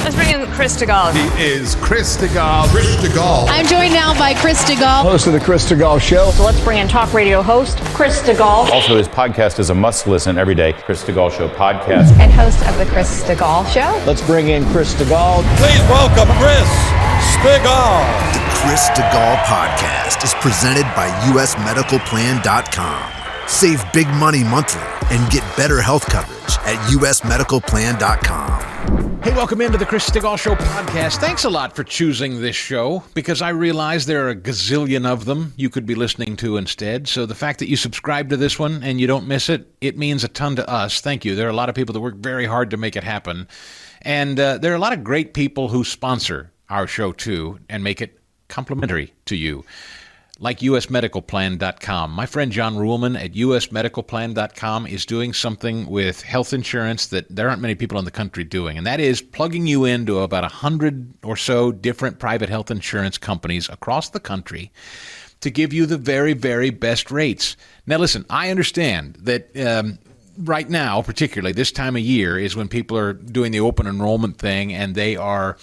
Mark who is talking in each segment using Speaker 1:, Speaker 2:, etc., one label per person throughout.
Speaker 1: Let's bring in Chris Stigall.
Speaker 2: He is Chris Stigall.
Speaker 3: Chris Stigall.
Speaker 4: I'm joined now by Chris Stigall.
Speaker 5: Host of the Chris Stigall Show.
Speaker 1: So let's bring in talk radio host Chris Stigall.
Speaker 6: Also, his podcast is a must-listen every day. Chris Stigall Show podcast.
Speaker 7: And host of the Chris Stigall Show.
Speaker 5: Let's bring in Chris Stigall.
Speaker 3: Please welcome Chris Stigall.
Speaker 8: The Chris Stigall podcast is presented by usmedicalplan.com. Save big money monthly and get better health coverage at usmedicalplan.com.
Speaker 9: Hey, welcome into the Chris Stigall Show podcast. Thanks a lot for choosing this show, because I realize there are a gazillion of them you could be listening to instead. So the fact that you subscribe to this one and you don't miss it, it means a ton to us. Thank you. There are a lot of people that work very hard to make it happen. And there are a lot of great people who sponsor our show, too, and make it complimentary to you, like usmedicalplan.com. My friend John Ruhlman at usmedicalplan.com is doing something with health insurance that there aren't many people in the country doing, and that is plugging you into about 100 or so different private health insurance companies across the country to give you the very, very best rates. Now, listen, I understand that right now, particularly this time of year, is when people are doing the open enrollment thing, and they are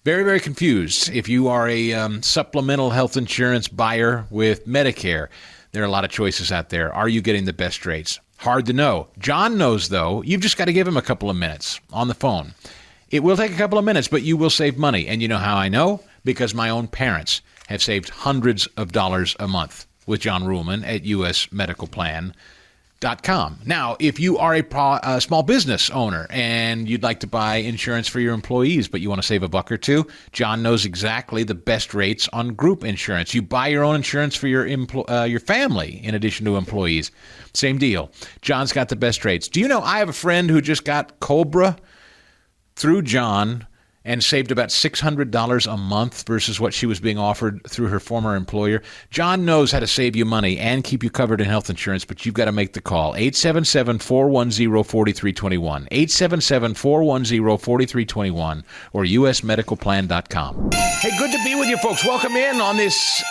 Speaker 9: very, very confused. If you are a supplemental health insurance buyer with Medicare, there are a lot of choices out there. Are you getting the best rates? Hard to know. John knows, though. You've just got to give him a couple of minutes on the phone. It will take a couple of minutes, but you will save money. And you know how I know? Because my own parents have saved hundreds of dollars a month with John Ruhlman at usmedicalplan.com. Now, if you are a small business owner and you'd like to buy insurance for your employees, but you want to save a buck or two, John knows exactly the best rates on group insurance. You buy your own insurance for your family in addition to employees. Same deal. John's got the best rates. Do you know I have a friend who just got Cobra through John and saved about $600 a month versus what she was being offered through her former employer. John knows how to save you money and keep you covered in health insurance, but you've got to make the call. 877-410-4321. 877-410-4321 or usmedicalplan.com. Hey, good to be with you folks. Welcome in on this,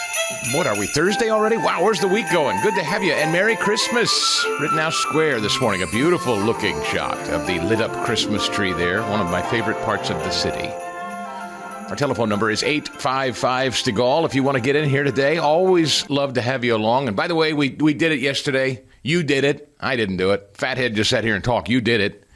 Speaker 9: what are we, Thursday already? Wow, where's the week going? Good to have you. And Merry Christmas. Rittenhouse Square this morning. A beautiful looking shot of the lit up Christmas tree there. One of my favorite parts of the city. Our telephone number is 855-STIGAL. If you want to get in here today, always love to have you along. And by the way, we did it yesterday. You did it. I didn't do it. Fathead just sat here and talked. You did it.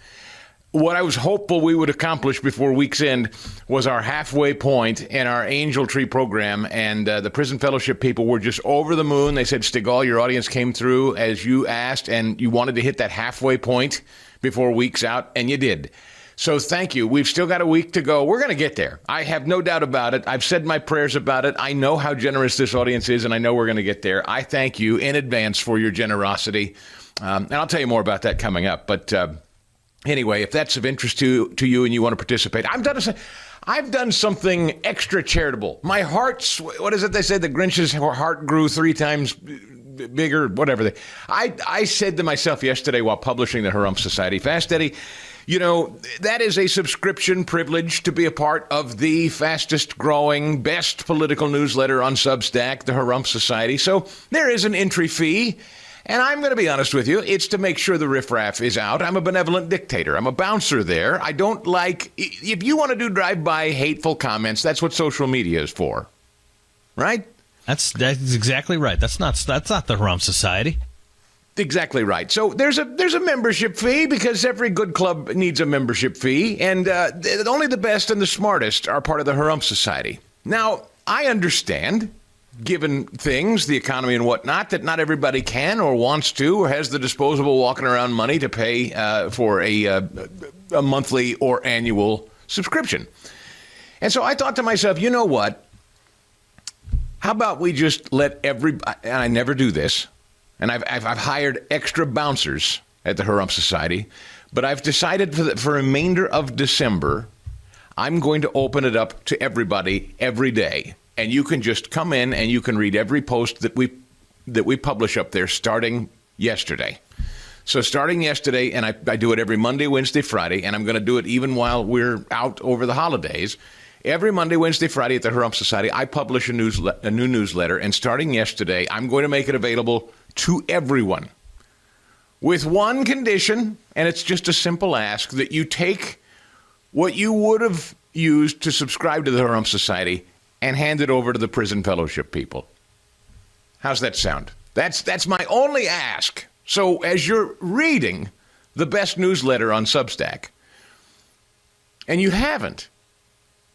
Speaker 9: What I was hopeful we would accomplish before week's end was our halfway point in our Angel Tree program, and the Prison Fellowship people were just over the moon. They said, Stigall, your audience came through as you asked, and you wanted to hit that halfway point before week's out, and you did. So thank you. We've still got a week to go. We're going to get there. I have no doubt about it. I've said my prayers about it. I know how generous this audience is, and I know we're going to get there. I thank you in advance for your generosity, and I'll tell you more about that coming up, but anyway, if that's of interest to you and you want to participate, I've done something extra charitable. My heart's, what is it they say? The Grinch's heart grew 3 times bigger, whatever. I said to myself yesterday while publishing the Harumph Society, Fast Eddie, you know, that is a subscription privilege to be a part of the fastest growing, best political newsletter on Substack, the Harumph Society. So there is an entry fee. And I'm going to be honest with you, it's to make sure the riffraff is out. I'm a benevolent dictator. I'm a bouncer there. I don't like, if you want to do drive-by hateful comments, that's what social media is for. Right?
Speaker 10: That's exactly right. That's not the Harumph Society.
Speaker 9: Exactly right. So there's a membership fee because every good club needs a membership fee. And only the best and the smartest are part of the Harumph Society. Now, I understand, given things, the economy and whatnot, that not everybody can or wants to or has the disposable walking around money to pay for a monthly or annual subscription. And so I thought to myself, you know what? How about we just let everybody, and I never do this, and I've hired extra bouncers at the Harumph Society, but I've decided for remainder of December, I'm going to open it up to everybody every day. And you can just come in and you can read every post that we publish up there starting yesterday. So starting yesterday, and I do it every Monday, Wednesday, Friday, and I'm going to do it even while we're out over the holidays. Every Monday, Wednesday, Friday at the Harumph Society, I publish a new newsletter, and starting yesterday, I'm going to make it available to everyone with one condition, and it's just a simple ask, that you take what you would have used to subscribe to the Harumph Society and hand it over to the prison fellowship people. How's that sound? That's my only ask. So as you're reading the best newsletter on Substack, and you haven't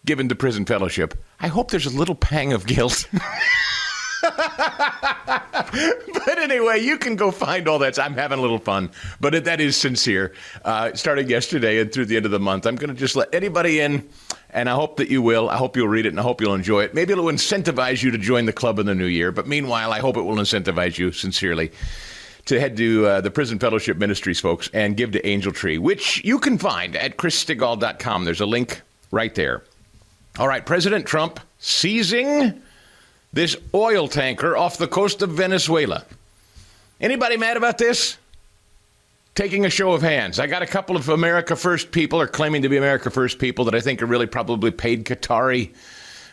Speaker 9: given to prison fellowship, I hope there's a little pang of guilt. But anyway, you can go find all that. I'm having a little fun, but that is sincere. Starting yesterday and through the end of the month, I'm going to just let anybody in, and I hope that you will. I hope you'll read it, and I hope you'll enjoy it. Maybe it'll incentivize you to join the club in the new year, but meanwhile, I hope it will incentivize you sincerely to head to the Prison Fellowship Ministries, folks, and give to Angel Tree, which you can find at chrisstigall.com. There's a link right there. All right, President Trump seizing this oil tanker off the coast of Venezuela. Anybody mad about this? Taking a show of hands. I got a couple of America First people, or claiming to be America First people, that I think are really probably paid Qatari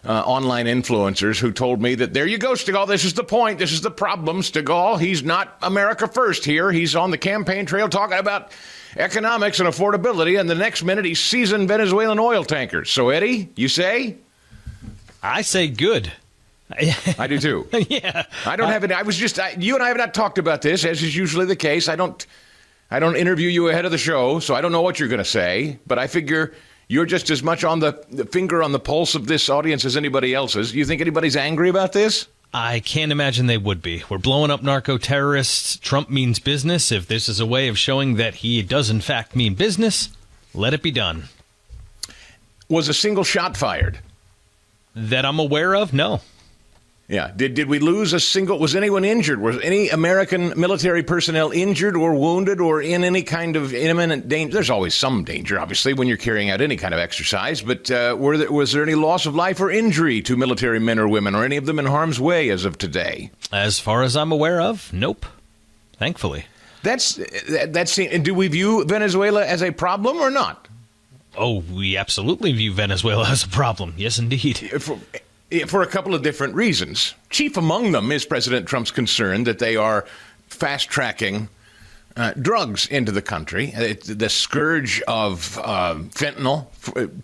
Speaker 9: online influencers, who told me that, there you go, Stigall, this is the point, this is the problem, Stigall. He's not America First here. He's on the campaign trail talking about economics and affordability, and the next minute he's seizing Venezuelan oil tankers. So, Eddie, you say?
Speaker 10: I say good.
Speaker 9: I do too.
Speaker 10: Yeah.
Speaker 9: I don't have it. You and I have not talked about this, as is usually the case. I don't interview you ahead of the show, so I don't know what you're going to say, but I figure you're just as much on the finger on the pulse of this audience as anybody else is. You think anybody's angry about this?
Speaker 10: I can't imagine they would be. We're blowing up narco-terrorists. Trump means business. If this is a way of showing that he does in fact mean business, let it be done.
Speaker 9: Was a single shot fired?
Speaker 10: That I'm aware of, no.
Speaker 9: Yeah. Did we lose a single? Was anyone injured? Was any American military personnel injured or wounded or in any kind of imminent danger? There's always some danger, obviously, when you're carrying out any kind of exercise. But was there any loss of life or injury to military men or women, or any of them in harm's way as of today?
Speaker 10: As far as I'm aware of, nope. Thankfully.
Speaker 9: That's. And do we view Venezuela as a problem or not?
Speaker 10: Oh, we absolutely view Venezuela as a problem. Yes, indeed.
Speaker 9: For a couple of different reasons. Chief among them is President Trump's concern that they are fast-tracking drugs into the country. The scourge of fentanyl,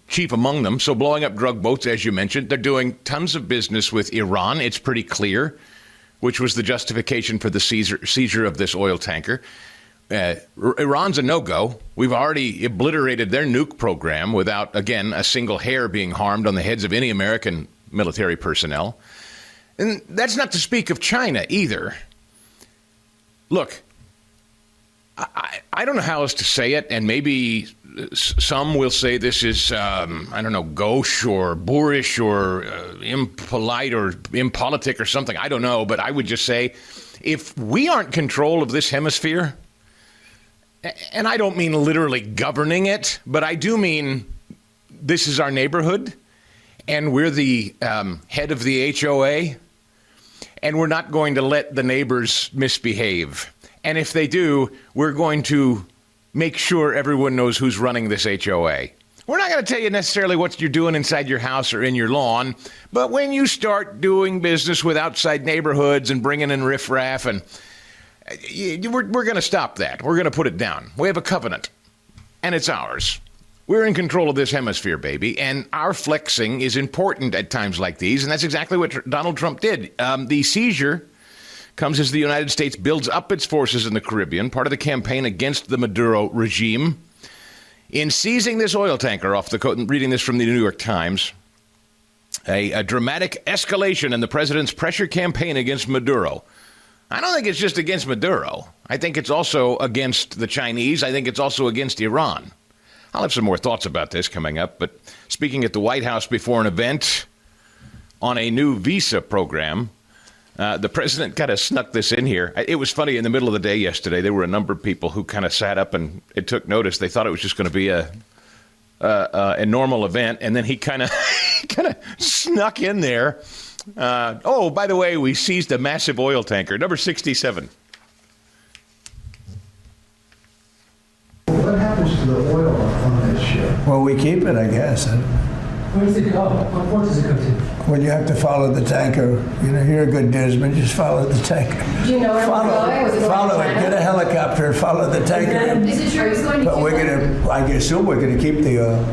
Speaker 9: chief among them. So blowing up drug boats, as you mentioned. They're doing tons of business with Iran. It's pretty clear, which was the justification for the seizure of this oil tanker. Iran's a no-go. We've already obliterated their nuke program without, again, a single hair being harmed on the heads of any American military personnel. And that's not to speak of China either. Look, I don't know how else to say it, and maybe some will say this is, gauche or boorish or impolite or impolitic or something. I don't know, but I would just say, if we aren't in control of this hemisphere, and I don't mean literally governing it, but I do mean this is our neighborhood, and we're the head of the HOA, and we're not going to let the neighbors misbehave. And if they do, we're going to make sure everyone knows who's running this HOA. We're not going to tell you necessarily what you're doing inside your house or in your lawn, but when you start doing business with outside neighborhoods and bringing in riffraff, and we're going to stop that. We're going to put it down. We have a covenant, and it's ours. We're in control of this hemisphere, baby, and our flexing is important at times like these, and that's exactly what Donald Trump did. The seizure comes as the United States builds up its forces in the Caribbean, part of the campaign against the Maduro regime. In seizing this oil tanker off the coast, reading this from the New York Times, a dramatic escalation in the president's pressure campaign against Maduro. I don't think it's just against Maduro. I think it's also against the Chinese. I think it's also against Iran. I'll have some more thoughts about this coming up, but speaking at the White House before an event on a new visa program, the president kind of snuck this in here. It was funny, in the middle of the day yesterday, there were a number of people who kind of sat up and it took notice. They thought it was just going to be a normal event, and then he kind of snuck in there. By the way, we seized a massive oil tanker, number 67.
Speaker 11: What happens to the oil on this ship?
Speaker 12: Well, we keep it, I guess.
Speaker 11: Where does it go? What port does it go to?
Speaker 12: Well, you have to follow the tanker. You know, you're a good newsman. Just follow the tanker.
Speaker 7: Do you know where it's going?
Speaker 12: Follow it. Get a helicopter and follow the tanker.
Speaker 7: Is it sure he's going to
Speaker 12: But I assume we're going to keep the oil.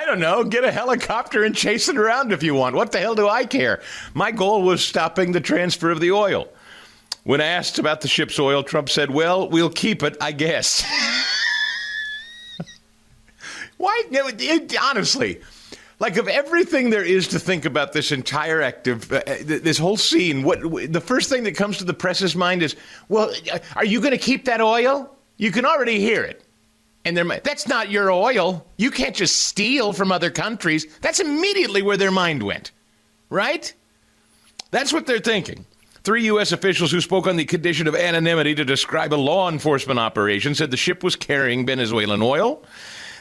Speaker 9: don't know. Get a helicopter and chase it around if you want. What the hell do I care? My goal was stopping the transfer of the oil. When asked about the ship's oil, Trump said, well, we'll keep it, I guess. Why? Honestly, like of everything there is to think about this entire this whole scene, the first thing that comes to the press's mind is, well, are you going to keep that oil? You can already hear it. And that's not your oil. You can't just steal from other countries. That's immediately where their mind went, right? That's what they're thinking. 3 U.S. officials who spoke on the condition of anonymity to describe a law enforcement operation said the ship was carrying Venezuelan oil.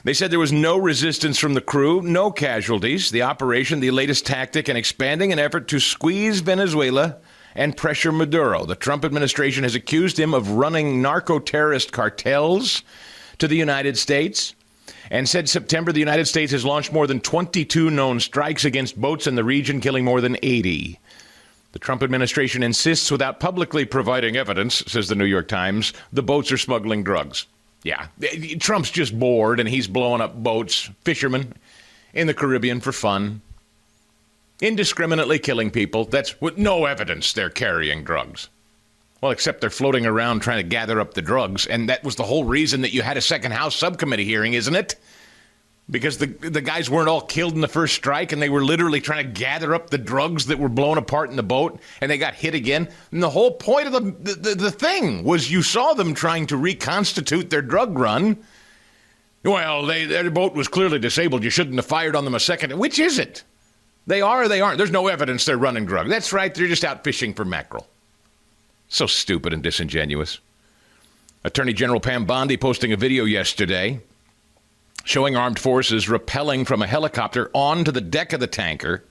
Speaker 9: They said there was no resistance from the crew, no casualties. The operation, the latest tactic, and expanding an effort to squeeze Venezuela and pressure Maduro. The Trump administration has accused him of running narco-terrorist cartels to the United States and said September the United States has launched more than 22 known strikes against boats in the region, killing more than 80. The Trump administration insists, without publicly providing evidence, says the New York Times, the boats are smuggling drugs. Yeah, Trump's just bored and he's blowing up boats, fishermen in the Caribbean for fun, indiscriminately killing people. That's with no evidence they're carrying drugs. Well, except they're floating around trying to gather up the drugs. And that was the whole reason that you had a second House subcommittee hearing, isn't it? Because the guys weren't all killed in the first strike and they were literally trying to gather up the drugs that were blown apart in the boat and they got hit again. And the whole point of the thing was you saw them trying to reconstitute their drug run. Well, their boat was clearly disabled. You shouldn't have fired on them a second. Which is it? They are or they aren't? There's no evidence they're running drugs. That's right. They're just out fishing for mackerel. So stupid and disingenuous. Attorney General Pam Bondi posting a video yesterday showing armed forces rappelling from a helicopter onto the deck of the tanker.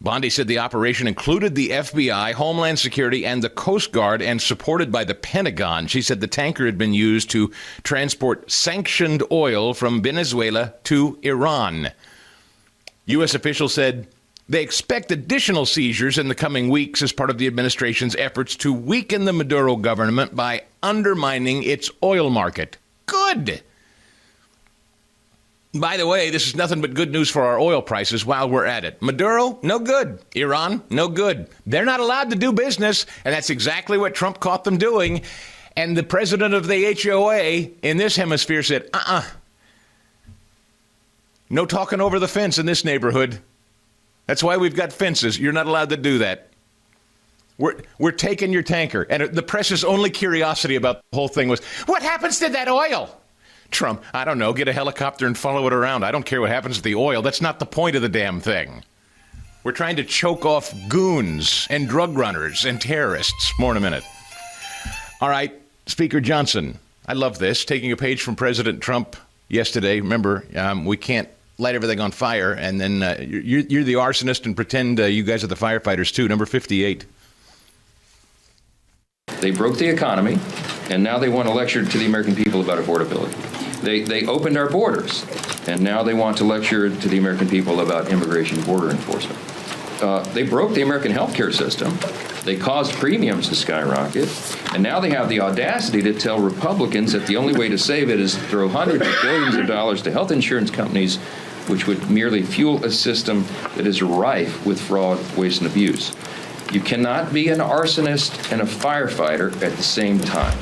Speaker 9: Bondi said the operation included the FBI, Homeland Security, and the Coast Guard, and supported by the Pentagon. She said the tanker had been used to transport sanctioned oil from Venezuela to Iran. U.S. officials said they expect additional seizures in the coming weeks as part of the administration's efforts to weaken the Maduro government by undermining its oil market. Good. By the way, this is nothing but good news for our oil prices while we're at it. Maduro, no good. Iran, no good. They're not allowed to do business, and that's exactly what Trump caught them doing. And the president of the HOA in this hemisphere said, no talking over the fence in this neighborhood. That's why we've got fences. You're not allowed to do that. We're taking your tanker. And the press's only curiosity about the whole thing was, what happens to that oil? Trump, I don't know, get a helicopter and follow it around. I don't care what happens to the oil. That's not the point of the damn thing. We're trying to choke off goons and drug runners and terrorists. More in a minute. All right, Speaker Johnson, I love this. Taking a page from President Trump yesterday. Remember, we can't light everything on fire, and then you're the arsonist and pretend you guys are the firefighters too. Number 58.
Speaker 13: They broke the economy, and now they want to lecture to the American people about affordability. They opened our borders, and now they want to lecture to the American people about immigration border enforcement. They broke the American healthcare system. They caused premiums to skyrocket, and now they have the audacity to tell Republicans that the only way to save it is to throw hundreds of billions of dollars to health insurance companies, which would merely fuel a system that is rife with fraud, waste, and abuse. You cannot be an arsonist and a firefighter at the same time.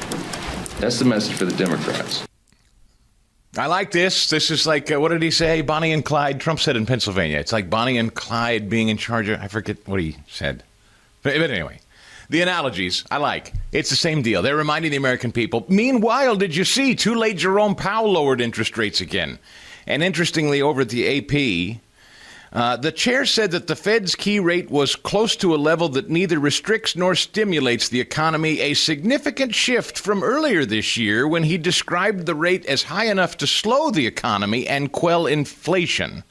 Speaker 13: That's the message for the Democrats.
Speaker 9: I like this. This is like, what did he say? Bonnie and Clyde. Trump said in Pennsylvania. It's like Bonnie and Clyde being in charge of, I forget what he said. But anyway, the analogies, I like. It's the same deal. They're reminding the American people. Meanwhile, did you see? Too late, Jerome Powell lowered interest rates again. And interestingly, over at the AP, the chair said that the Fed's key rate was close to a level that neither restricts nor stimulates the economy, a significant shift from earlier this year when he described the rate as high enough to slow the economy and quell inflation.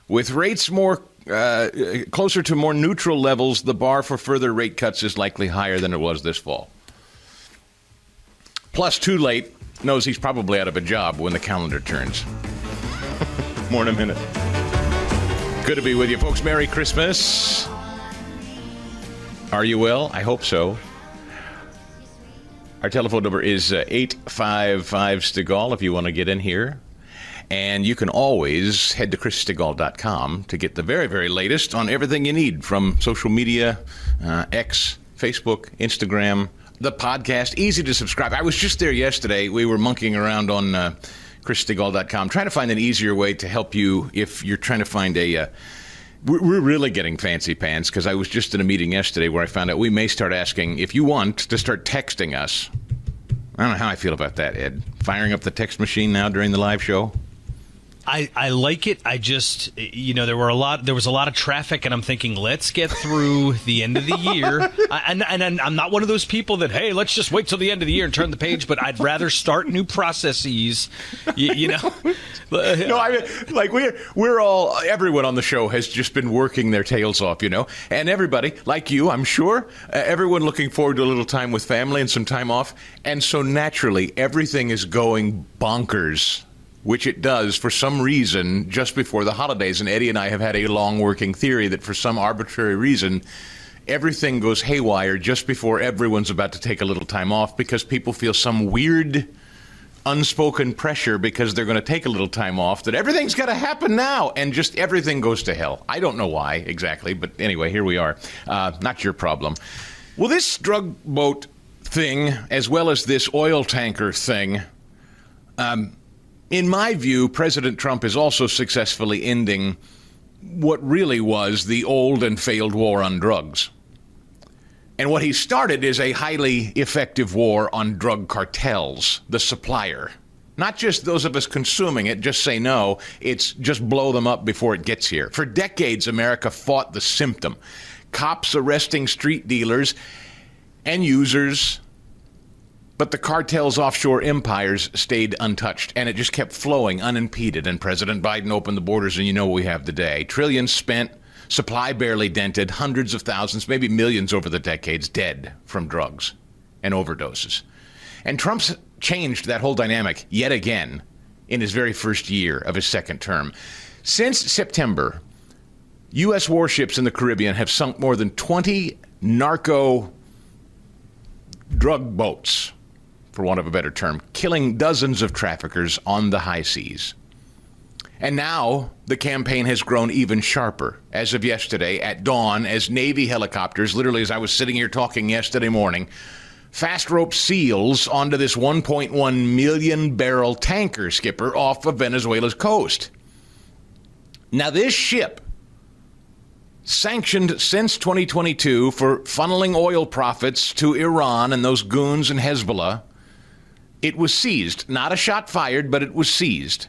Speaker 9: With rates more closer to more neutral levels, the bar for further rate cuts is likely higher than it was this fall. Plus, too late knows he's probably out of a job when the calendar turns. More in a minute. Good to be with you, folks. Merry Christmas. Are you well? I hope so. Our telephone number is 855-Stigall if you want to get in here. And you can always head to chrisstigall.com to get the very, very latest on everything you need from social media, X, Facebook, Instagram, the podcast. Easy to subscribe. I was just there yesterday. We were monkeying around on chrisstigall.com, trying to find an easier way to help you if you're trying to find a... We're really getting fancy pants, because I was just in a meeting yesterday where I found out we may start asking, if you want, to start texting us. I don't know how I feel about that, Ed. Firing up the text machine now during the live show.
Speaker 10: I like it. I just, there was a lot of traffic, and I'm thinking, let's get through the end of the year. And I'm not one of those people that, hey, let's just wait till the end of the year and turn the page, but I'd rather start new processes, No,
Speaker 9: I mean, like everyone on the show has just been working their tails off, and everybody, like you, I'm sure, everyone looking forward to a little time with family and some time off. And so naturally, everything is going bonkers, which it does for some reason just before the holidays. And Eddie and I have had a long working theory that for some arbitrary reason, everything goes haywire just before everyone's about to take a little time off, because people feel some weird unspoken pressure because they're going to take a little time off, that everything's got to happen now, and just everything goes to hell. I don't know why exactly, but anyway, here we are. Not your problem. Well, this drug boat thing, as well as this oil tanker thing, in my view, President Trump is also successfully ending what really was the old and failed war on drugs. And what he started is a highly effective war on drug cartels, the supplier. Not just those of us consuming it, just say no. It's just blow them up before it gets here. For decades, America fought the symptom. Cops arresting street dealers and users. But the cartel's offshore empires stayed untouched, and it just kept flowing unimpeded. And President Biden opened the borders, and you know what we have today. Trillions spent, supply barely dented, hundreds of thousands, maybe millions over the decades dead from drugs and overdoses. And Trump's changed that whole dynamic yet again in his very first year of his second term. Since September, U.S. warships in the Caribbean have sunk more than 20 narco drug boats, for want of a better term, killing dozens of traffickers on the high seas. And now the campaign has grown even sharper. As of yesterday, at dawn, as Navy helicopters, literally as I was sitting here talking yesterday morning, fast rope seals onto this 1.1 million barrel tanker skipper off of Venezuela's coast. Now this ship, sanctioned since 2022 for funneling oil profits to Iran and those goons and Hezbollah, it was seized. Not a shot fired, but it was seized.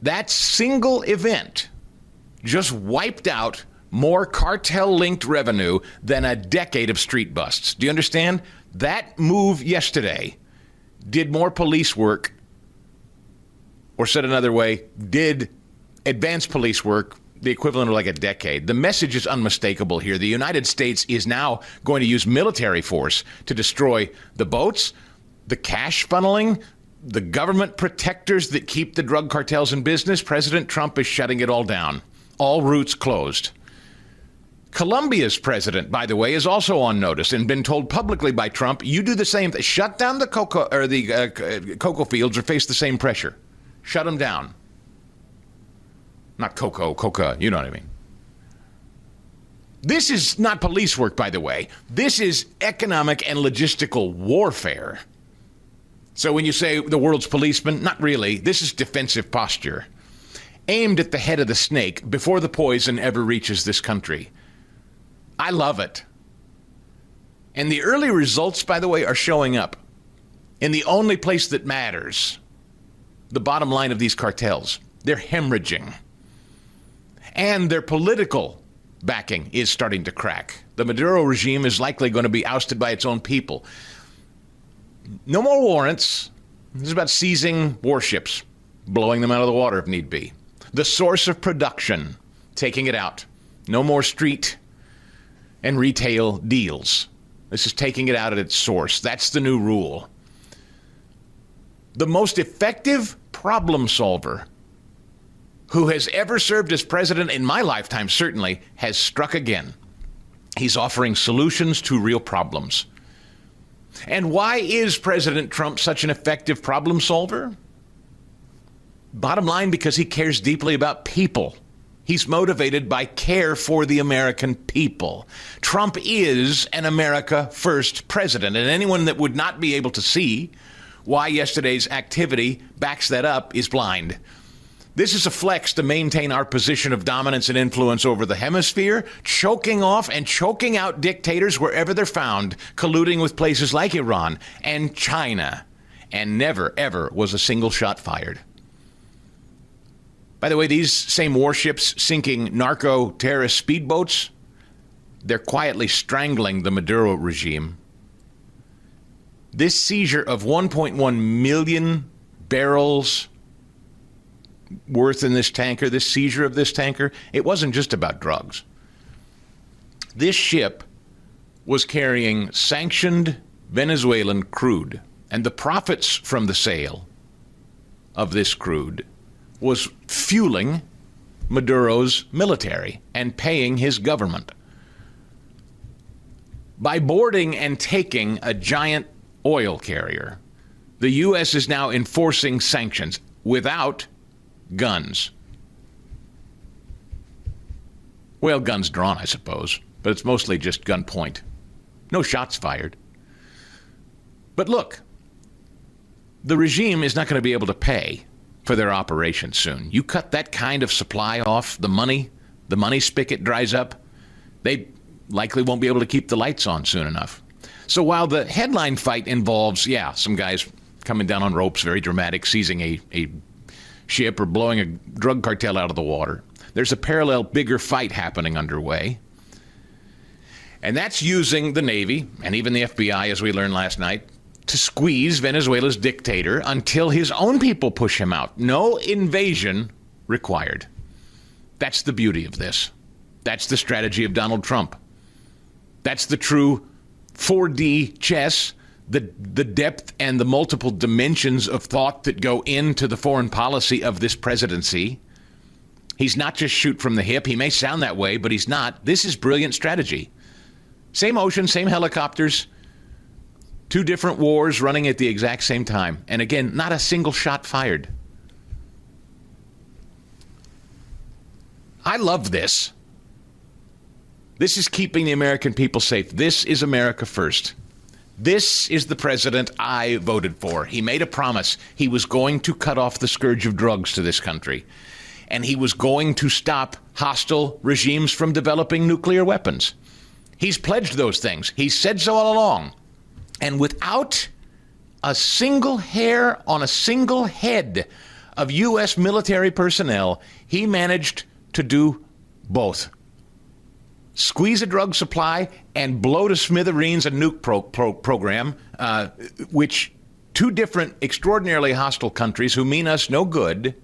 Speaker 9: That single event just wiped out more cartel-linked revenue than a decade of street busts. Do you understand? That move yesterday did more police work, or said another way, did advanced police work, the equivalent of like a decade. The message is unmistakable here. The United States is now going to use military force to destroy the boats, the cash funneling, the government protectors that keep the drug cartels in business. President Trump is shutting it all down. All routes closed. Colombia's president, by the way, is also on notice and been told publicly by Trump, you do the same thing. Shut down the cocoa fields or face the same pressure. Shut them down. Not coca, you know what I mean. This is not police work, by the way. This is economic and logistical warfare. So when you say the world's policeman, not really. This is defensive posture, aimed at the head of the snake before the poison ever reaches this country. I love it. And the early results, by the way, are showing up in the only place that matters, the bottom line of these cartels. They're hemorrhaging. And their political backing is starting to crack. The Maduro regime is likely going to be ousted by its own people. No more warrants. This is about seizing warships, blowing them out of the water if need be. The source of production, taking it out. No more street and retail deals. This is taking it out at its source. That's the new rule. The most effective problem solver who has ever served as president in my lifetime, certainly, has struck again. He's offering solutions to real problems. And why is President Trump such an effective problem solver? Bottom line, because he cares deeply about people. He's motivated by care for the American people. Trump is an America First president, and anyone that would not be able to see why yesterday's activity backs that up is blind. This is a flex to maintain our position of dominance and influence over the hemisphere, choking off and choking out dictators wherever they're found, colluding with places like Iran and China. And never, ever was a single shot fired. By the way, these same warships sinking narco-terrorist speedboats, they're quietly strangling the Maduro regime. This seizure of 1.1 million barrels worth in this tanker, this seizure of this tanker, it wasn't just about drugs. This ship was carrying sanctioned Venezuelan crude, and the profits from the sale of this crude was fueling Maduro's military and paying his government. By boarding and taking a giant oil carrier, the U.S. is now enforcing sanctions without guns. Well, guns drawn, I suppose, but it's mostly just gunpoint. No shots fired. But look, the regime is not going to be able to pay for their operation soon. You cut that kind of supply off, the money spigot dries up, they likely won't be able to keep the lights on soon enough. So while the headline fight involves, some guys coming down on ropes, very dramatic, seizing a ship or blowing a drug cartel out of the water, there's a parallel bigger fight happening underway. And that's using the Navy and even the FBI, as we learned last night, to squeeze Venezuela's dictator until his own people push him out. No invasion required. That's the beauty of this. That's the strategy of Donald Trump. That's the true 4D chess, the depth and the multiple dimensions of thought that go into the foreign policy of this presidency. He's not just shoot from the hip. He may sound that way, but he's not. This is brilliant strategy. Same ocean, same helicopters, two different wars running at the exact same time. And again, not a single shot fired. I love this. This is keeping the American people safe. This is America First. This is the president I voted for. He made a promise. He was going to cut off the scourge of drugs to this country. And he was going to stop hostile regimes from developing nuclear weapons. He's pledged those things. He said so all along. And without a single hair on a single head of U.S. military personnel, he managed to do both. Squeeze a drug supply and blow to smithereens a nuke program, which two different extraordinarily hostile countries who mean us no good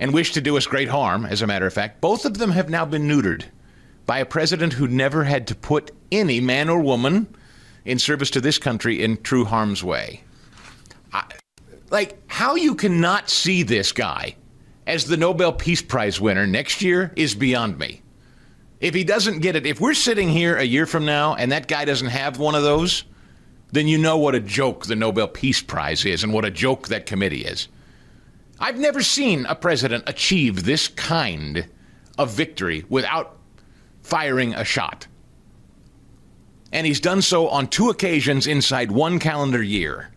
Speaker 9: and wish to do us great harm, as a matter of fact, both of them have now been neutered by a president who never had to put any man or woman in service to this country in true harm's way. How you cannot see this guy as the Nobel Peace Prize winner next year is beyond me. If he doesn't get it, if we're sitting here a year from now and that guy doesn't have one of those, then you know what a joke the Nobel Peace Prize is and what a joke that committee is. I've never seen a president achieve this kind of victory without firing a shot. And he's done so on two occasions inside one calendar year.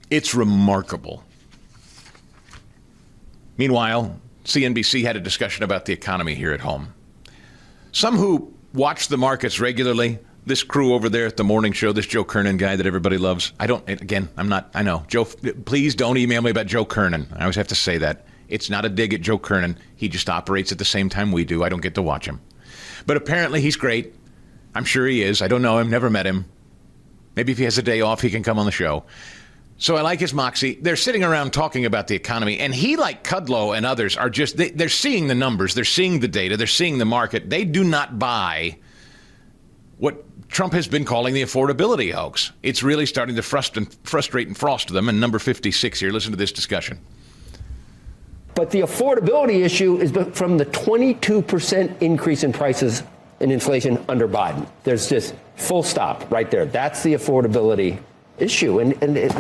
Speaker 9: It's remarkable. Meanwhile, CNBC had a discussion about the economy here at home. Some who watch the markets regularly, this crew over there at the morning show, this Joe Kernan guy that everybody loves. I know. Joe, please don't email me about Joe Kernan. I always have to say that. It's not a dig at Joe Kernan. He just operates at the same time we do. I don't get to watch him. But apparently he's great. I'm sure he is. I don't know him, never met him. Maybe if he has a day off, he can come on the show. So I like his moxie. They're sitting around talking about the economy, and he, like Kudlow and others, are just, they're seeing the numbers, they're seeing the data, they're seeing the market. They do not buy what Trump has been calling the affordability hoax. It's really starting to frustrate and frost them. And number 56 here, listen to this discussion.
Speaker 14: But the affordability issue is from the 22% increase in prices and inflation under Biden. There's just full stop right there. That's the affordability issue, and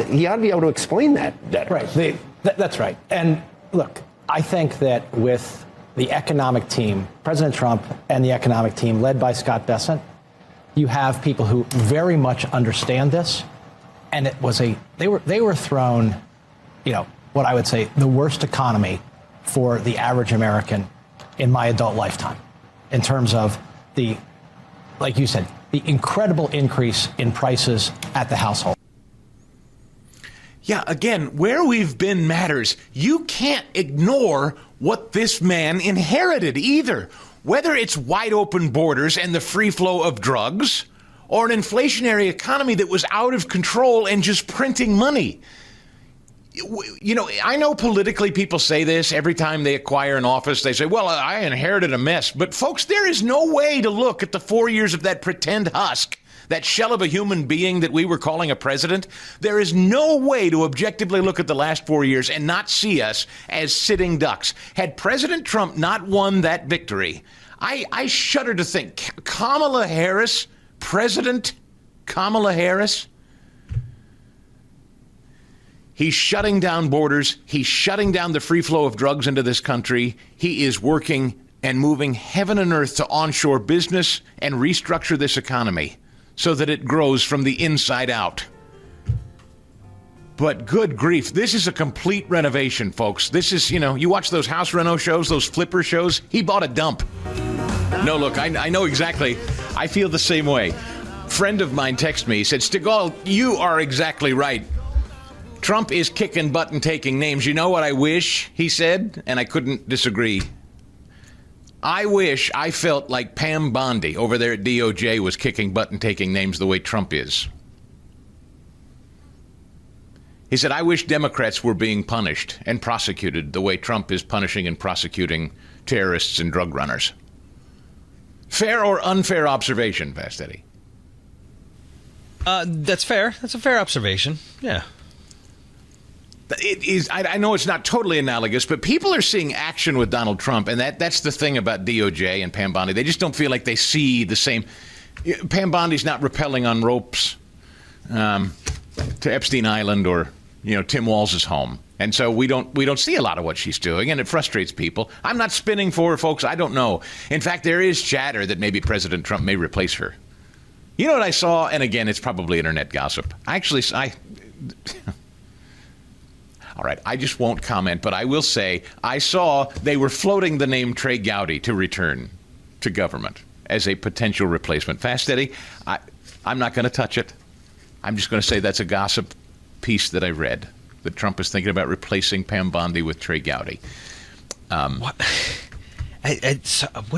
Speaker 14: he ought to be able to explain that better.
Speaker 15: Right. That's right. And look, I think that with the economic team, President Trump and the economic team led by Scott Bessent, you have people who very much understand this. And it was they were thrown, what I would say, the worst economy for the average American in my adult lifetime, in terms of like you said, the incredible increase in prices at the household.
Speaker 9: Yeah, again, where we've been matters. You can't ignore what this man inherited either, whether it's wide open borders and the free flow of drugs, or an inflationary economy that was out of control and just printing money. I know politically people say this every time they acquire an office. They say, well, I inherited a mess. But folks, there is no way to look at the 4 years of that pretend husk, that shell of a human being that we were calling a president. There is no way to objectively look at the last 4 years and not see us as sitting ducks. Had President Trump not won that victory, I shudder to think Kamala Harris, President Kamala Harris, he's shutting down borders. He's shutting down the free flow of drugs into this country. He is working and moving heaven and earth to onshore business and restructure this economy so that it grows from the inside out. But good grief, this is a complete renovation, folks. This is, you watch those house reno shows, those flipper shows. He bought a dump. No, look, I know exactly. I feel the same way. Friend of mine texted me. He said, Stigall, you are exactly right. Trump is kicking butt and taking names. You know what I wish, he said, and I couldn't disagree. I wish I felt like Pam Bondi over there at DOJ was kicking butt and taking names the way Trump is. He said, I wish Democrats were being punished and prosecuted the way Trump is punishing and prosecuting terrorists and drug runners. Fair or unfair observation, Fast Eddie?
Speaker 10: That's fair. That's a fair observation. Yeah.
Speaker 9: It is. I know it's not totally analogous, but people are seeing action with Donald Trump, and that's the thing about DOJ and Pam Bondi. They just don't feel like they see the same. Pam Bondi's not rappelling on ropes to Epstein Island or Tim Walz's home, and so we don't see a lot of what she's doing, and it frustrates people. I'm not spinning for her, folks. I don't know. In fact, there is chatter that maybe President Trump may replace her. You know what I saw? And again, it's probably internet gossip. All right, I just won't comment, but I will say I saw they were floating the name Trey Gowdy to return to government as a potential replacement. Fast Eddie, I'm not going to touch it. I'm just going to say that's a gossip piece that I read, that Trump is thinking about replacing Pam Bondi with Trey Gowdy.
Speaker 10: What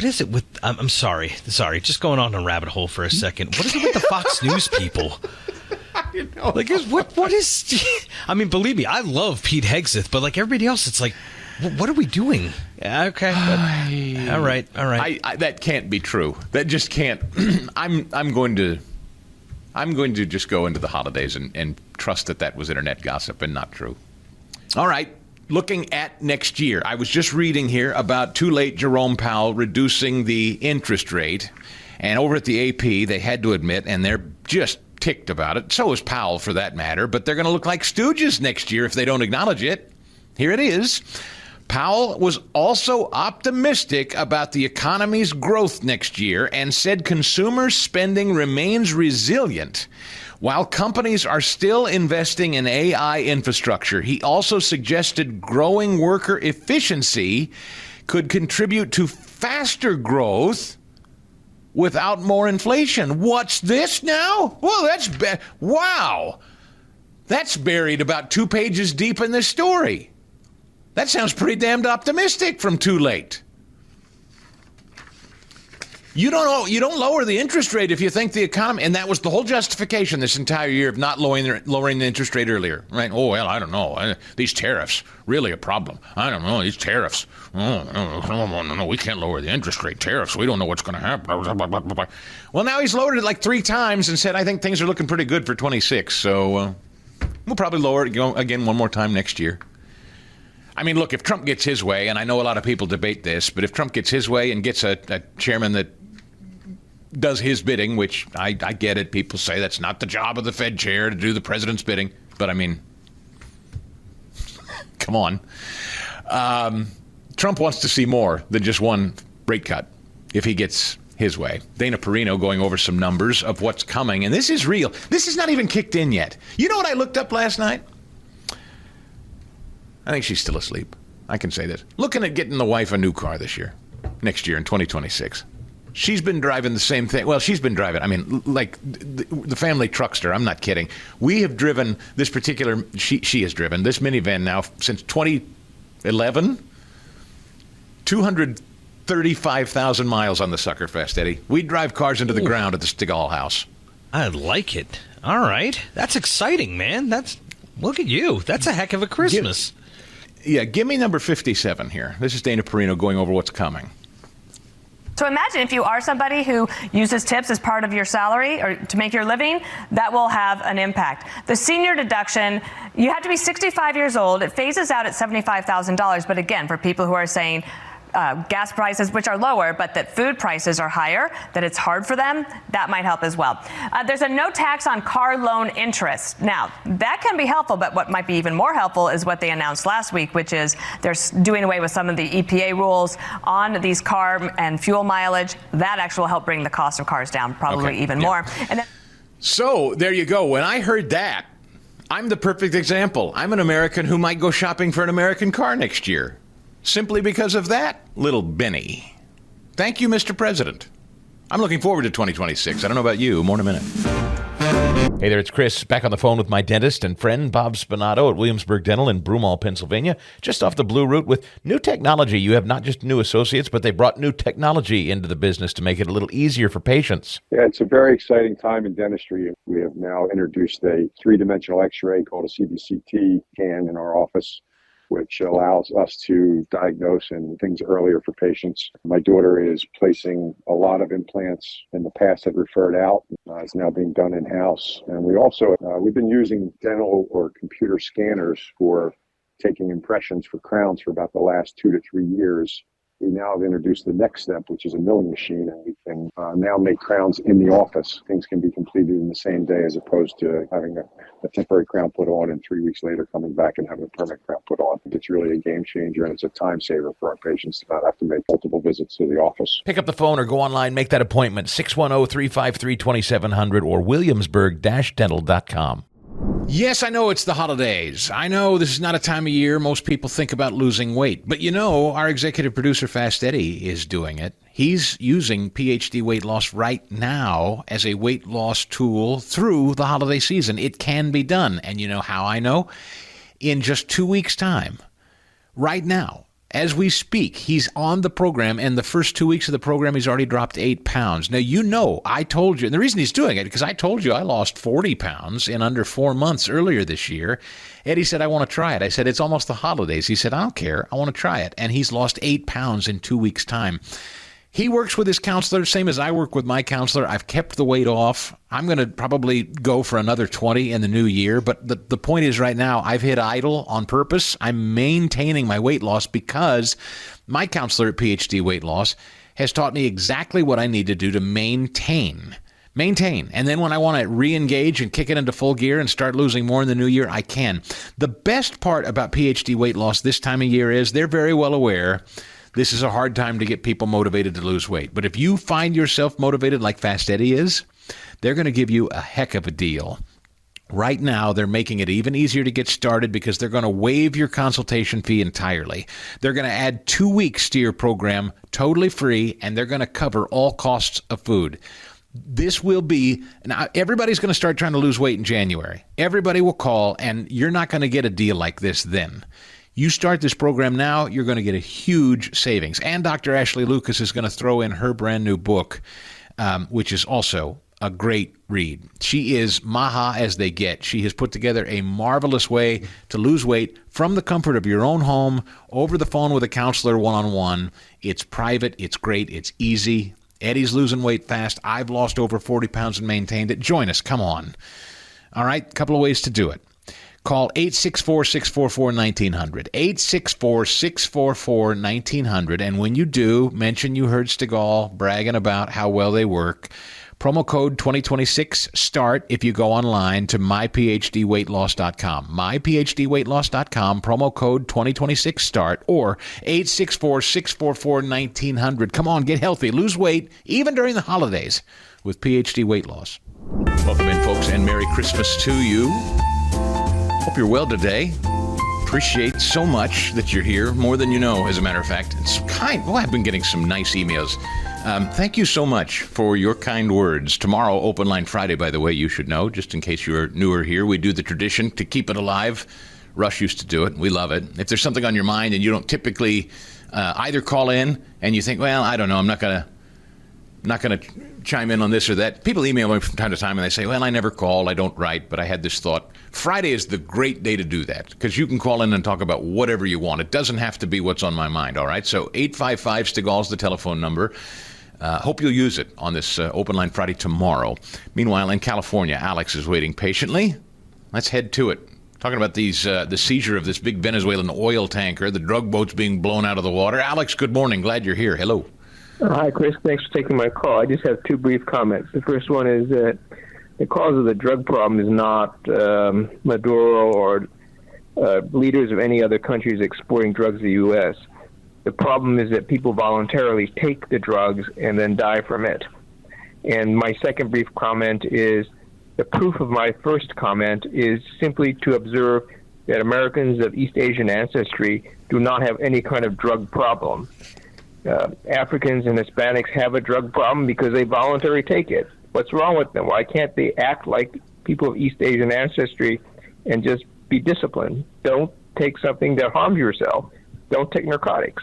Speaker 10: is it with... I'm sorry, just going on a rabbit hole for a second. What is it with the Fox News people? Like, what is... I mean, believe me, I love Pete Hegseth, but like everybody else, it's like, what are we doing? Yeah, okay. All right.
Speaker 9: That can't be true. That just can't. I'm going to just go into the holidays and trust that was internet gossip and not true. All right. Looking at next year, I was just reading here about too late Jerome Powell reducing the interest rate. And over at the AP, they had to admit, and they're just ticked about it. So is Powell, for that matter. But they're going to look like stooges next year if they don't acknowledge it. Here it is. Powell was also optimistic about the economy's growth next year and said consumer spending remains resilient. While companies are still investing in AI infrastructure, he also suggested growing worker efficiency could contribute to faster growth without more inflation. What's this now? Well, wow. That's buried about 2 pages deep in this story. That sounds pretty damned optimistic from too late. You don't lower the interest rate if you think the economy, and that was the whole justification this entire year of not lowering the interest rate earlier, right? Oh, well, I don't know. These tariffs, really a problem. I don't know, these tariffs. No, we can't lower the interest rate. Tariffs, we don't know what's going to happen. Well, now he's lowered it like 3 times and said, I think things are looking pretty good for 26. So we'll probably lower it again one more time next year. I mean, look, if Trump gets his way, and I know a lot of people debate this, but if Trump gets his way and gets a chairman that does his bidding, which I get it. People say that's not the job of the Fed chair to do the president's bidding. But, I mean, come on. Trump wants to see more than just one rate cut if he gets his way. Dana Perino going over some numbers of what's coming. And this is real. This is not even kicked in yet. You know what I looked up last night? I think she's still asleep. I can say this. Looking at getting the wife a new car next year in 2026. She's been driving the same thing. Well, she's been driving. I mean, like the family truckster. I'm not kidding. We have driven this particular, she has driven this minivan now since 2011. 235,000 miles on the Suckerfest, Eddie. We drive cars into the ground at the Stigall house.
Speaker 10: I like it. All right. That's exciting, man. Look at you. That's a heck of a Christmas.
Speaker 9: Give me number 57 here. This is Dana Perino going over what's coming.
Speaker 1: So imagine if you are somebody who uses tips as part of your salary or to make your living, that will have an impact. The senior deduction, you have to be 65 years old. It phases out at $75,000. But again, for people who are saying gas prices, which are lower, but that food prices are higher, that it's hard for them, that might help as well. There's a no tax on car loan interest. Now, that can be helpful, but what might be even more helpful is what they announced last week, which is they're doing away with some of the EPA rules on these car and fuel mileage. That actually will help bring the cost of cars down, probably even more. And then,
Speaker 9: so there you go. When I heard that, I'm the perfect example. I'm an American who might go shopping for an American car next year. Simply because of that, little Benny. Thank you, Mr. President. I'm looking forward to 2026. I don't know about you. More in a minute. Hey there, it's Chris, back on the phone with my dentist and friend Bob Spinato at Williamsburg Dental in Broomall, Pennsylvania, just off the Blue Route with new technology. You have not just new associates, but they brought new technology into the business to make it a little easier for patients.
Speaker 16: Yeah, it's a very exciting time in dentistry. We have now introduced a three-dimensional x-ray called a CBCT scan in our office, which allows us to diagnose and things earlier for patients. My daughter is placing a lot of implants in the past that referred out. It's now being done in-house. And we also, we've been using dental or computer scanners for taking impressions for crowns for about the last 2 to 3 years. We now have introduced the next step, which is a milling machine, and we can now make crowns in the office. Things can be completed in the same day as opposed to having a temporary crown put on and 3 weeks later coming back and having a permanent crown put on. It's really a game changer, and it's a time saver for our patients to not have to make multiple visits to the office.
Speaker 9: Pick up the phone or go online, make that appointment, 610-353-2700 or williamsburg-dental.com. Yes, I know it's the holidays. I know this is not a time of year most people think about losing weight. But you know, our executive producer, Fast Eddie, is doing it. He's using PhD weight loss right now as a weight loss tool through the holiday season. It can be done. And you know how I know? In just 2 weeks' time, right now, as we speak, he's on the program, and the first 2 weeks of the program, he's already dropped 8 pounds. Now, you know, I told you, and the reason he's doing it, because I told you I lost 40 pounds in under 4 months earlier this year. Eddie said, I want to try it. I said, it's almost the holidays. He said, I don't care. I want to try it. And he's lost 8 pounds in 2 weeks' time. He works with his counselor, same as I work with my counselor. I've kept the weight off. I'm going to probably go for another 20 in the new year. But the point is right now, I've hit idle on purpose. I'm maintaining my weight loss because my counselor at PhD Weight Loss has taught me exactly what I need to do to maintain. And then when I want to re-engage and kick it into full gear and start losing more in the new year, I can. The best part about PhD Weight Loss this time of year is they're very well aware this is a hard time to get people motivated to lose weight. But if you find yourself motivated like Fast Eddie is, they're going to give you a heck of a deal. Right now, they're making it even easier to get started because they're going to waive your consultation fee entirely. They're going to add 2 weeks to your program totally free, and they're going to cover all costs of food. This will be, now everybody's going to start trying to lose weight in January. Everybody will call, and you're not going to get a deal like this then. You start this program now, you're going to get a huge savings. And Dr. Ashley Lucas is going to throw in her brand new book, which is also a great read. She is maha as they get. She has put together a marvelous way to lose weight from the comfort of your own home, over the phone with a counselor one-on-one. It's private, it's great, it's easy. Eddie's losing weight fast. I've lost over 40 pounds and maintained it. Join us. Come on. All right, a couple of ways to do it. Call 864-644-1900. 864-644-1900. And when you do, mention you heard Stigall bragging about how well they work. Promo code 2026-START if you go online to myphdweightloss.com. myphdweightloss.com, promo code 2026-START, or 864-644-1900. Come on, get healthy. Lose weight, even during the holidays, with PhD Weight Loss. Welcome in, folks, and Merry Christmas to you. Hope you're well today. Appreciate so much that you're here, more than you know, as a matter of fact. It's kind. Well, I've been getting some nice emails. Thank you so much for your kind words. Tomorrow, Open Line Friday, by the way, you should know, just in case you're newer here. We do the tradition to keep it alive. Rush used to do it. We love it. If there's something on your mind and you don't typically either call in and you think, well, I don't know, I'm not going to chime in on this or that. People email me from time to time and they say, well, I never call, I don't write, but I had this thought. Friday is the great day to do that because you can call in and talk about whatever you want. It doesn't have to be what's on my mind, all right? So 855-STIGALL is the telephone number. Hope you'll use it on this Open Line Friday tomorrow. Meanwhile, in California, Alex is waiting patiently. Let's head to it. Talking about the seizure of this big Venezuelan oil tanker, the drug boat's being blown out of the water. Alex, good morning. Glad you're here. Hello.
Speaker 17: Hi, Chris. Thanks for taking my call. I just have two brief comments. The first one is that the cause of the drug problem is not Maduro or leaders of any other countries exporting drugs to the U.S. The problem is that people voluntarily take the drugs and then die from it. And my second brief comment is the proof of my first comment is simply to observe that Americans of East Asian ancestry do not have any kind of drug problem. Africans and Hispanics have a drug problem because they voluntarily take it. What's wrong with them? Why can't they act like people of East Asian ancestry and just be disciplined? Don't take something that harms yourself. Don't take narcotics.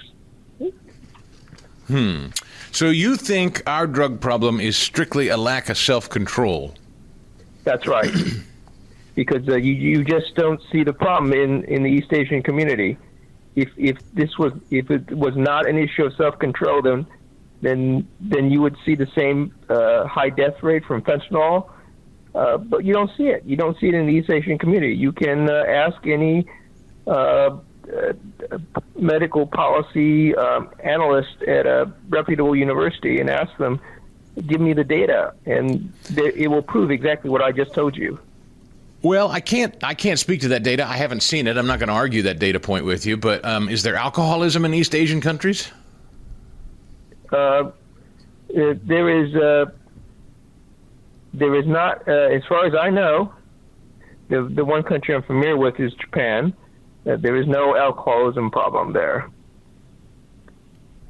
Speaker 9: So you think our drug problem is strictly a lack of self-control?
Speaker 17: That's right. Because you just don't see the problem in the East Asian community. If it was not an issue of self-control, then you would see the same high death rate from fentanyl, but you don't see it. You don't see it in the East Asian community. You can ask any medical policy analyst at a reputable university and ask them, give me the data, and it will prove exactly what I just told you.
Speaker 9: Well, I can't speak to that data. I haven't seen it. I'm not going to argue that data point with you. But is there alcoholism in East Asian countries?
Speaker 17: There is not, as far as I know. The one country I'm familiar with is Japan. There is no alcoholism problem there.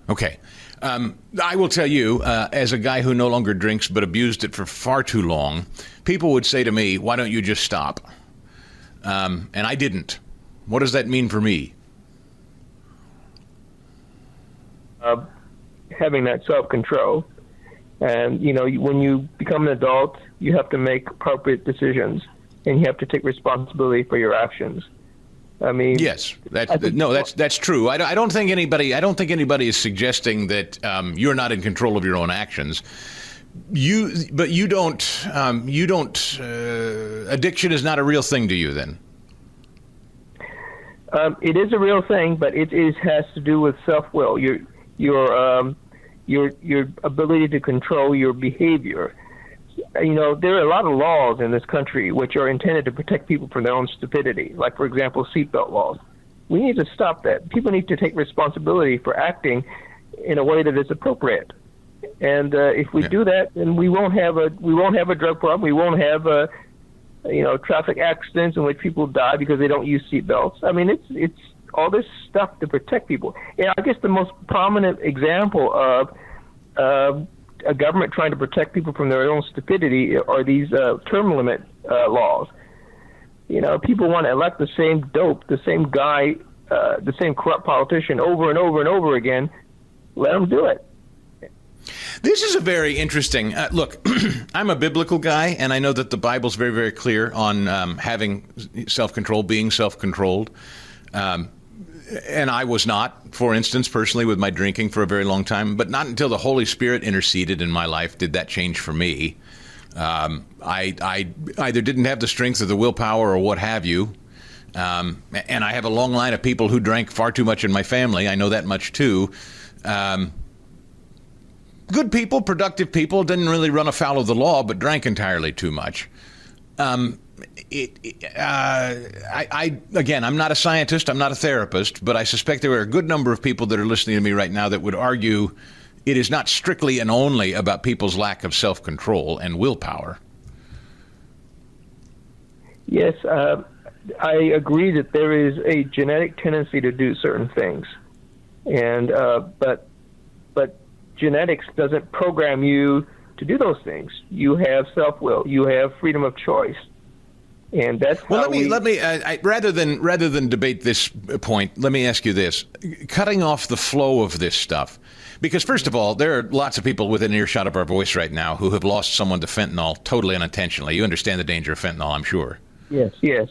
Speaker 9: Okay. I will tell you, as a guy who no longer drinks but abused it for far too long, people would say to me, why don't you just stop? And I didn't. What does that mean for me?
Speaker 17: Having that self-control. And, when you become an adult, you have to make appropriate decisions, and you have to take responsibility for your actions. I mean,
Speaker 9: yes, that's true. I don't think anybody is suggesting that you're not in control of your own actions. You don't. Addiction is not a real thing to you, then.
Speaker 17: It is a real thing, but it has to do with self-will. Your ability to control your behavior. There are a lot of laws in this country which are intended to protect people from their own stupidity, like, for example, seatbelt laws. We need to stop that. People need to take responsibility for acting in a way that is appropriate. And if we do that, then we won't have a drug problem. We won't have traffic accidents in which people die because they don't use seatbelts. I mean, it's all this stuff to protect people. And I guess the most prominent example of a government trying to protect people from their own stupidity are these term limit laws. People want to elect the same dope, the same guy, the same corrupt politician over and over and over again. Let them do it.
Speaker 9: This is a very interesting look. I'm a biblical guy, and I know that the Bible's very, very clear on having self-control, being self-controlled. And I was not, for instance, personally with my drinking for a very long time, but not until the Holy Spirit interceded in my life did that change for me. I either didn't have the strength or the willpower or what have you And I have a long line of people who drank far too much in my family. I know that much, too. Good people, productive people, didn't really run afoul of the law, but drank entirely too much. Again, I'm not a scientist, I'm not a therapist, but I suspect there are a good number of people that are listening to me right now that would argue it is not strictly and only about people's lack of self-control and willpower.
Speaker 17: Yes, I agree that there is a genetic tendency to do certain things, and but genetics doesn't program you to do those things. You have self-will. You have freedom of choice, and that's
Speaker 9: well. Let me rather than debate this point, let me ask you this: cutting off the flow of this stuff, because first of all, there are lots of people within earshot of our voice right now who have lost someone to fentanyl totally unintentionally. You understand the danger of fentanyl, I'm sure.
Speaker 17: Yes. Yes.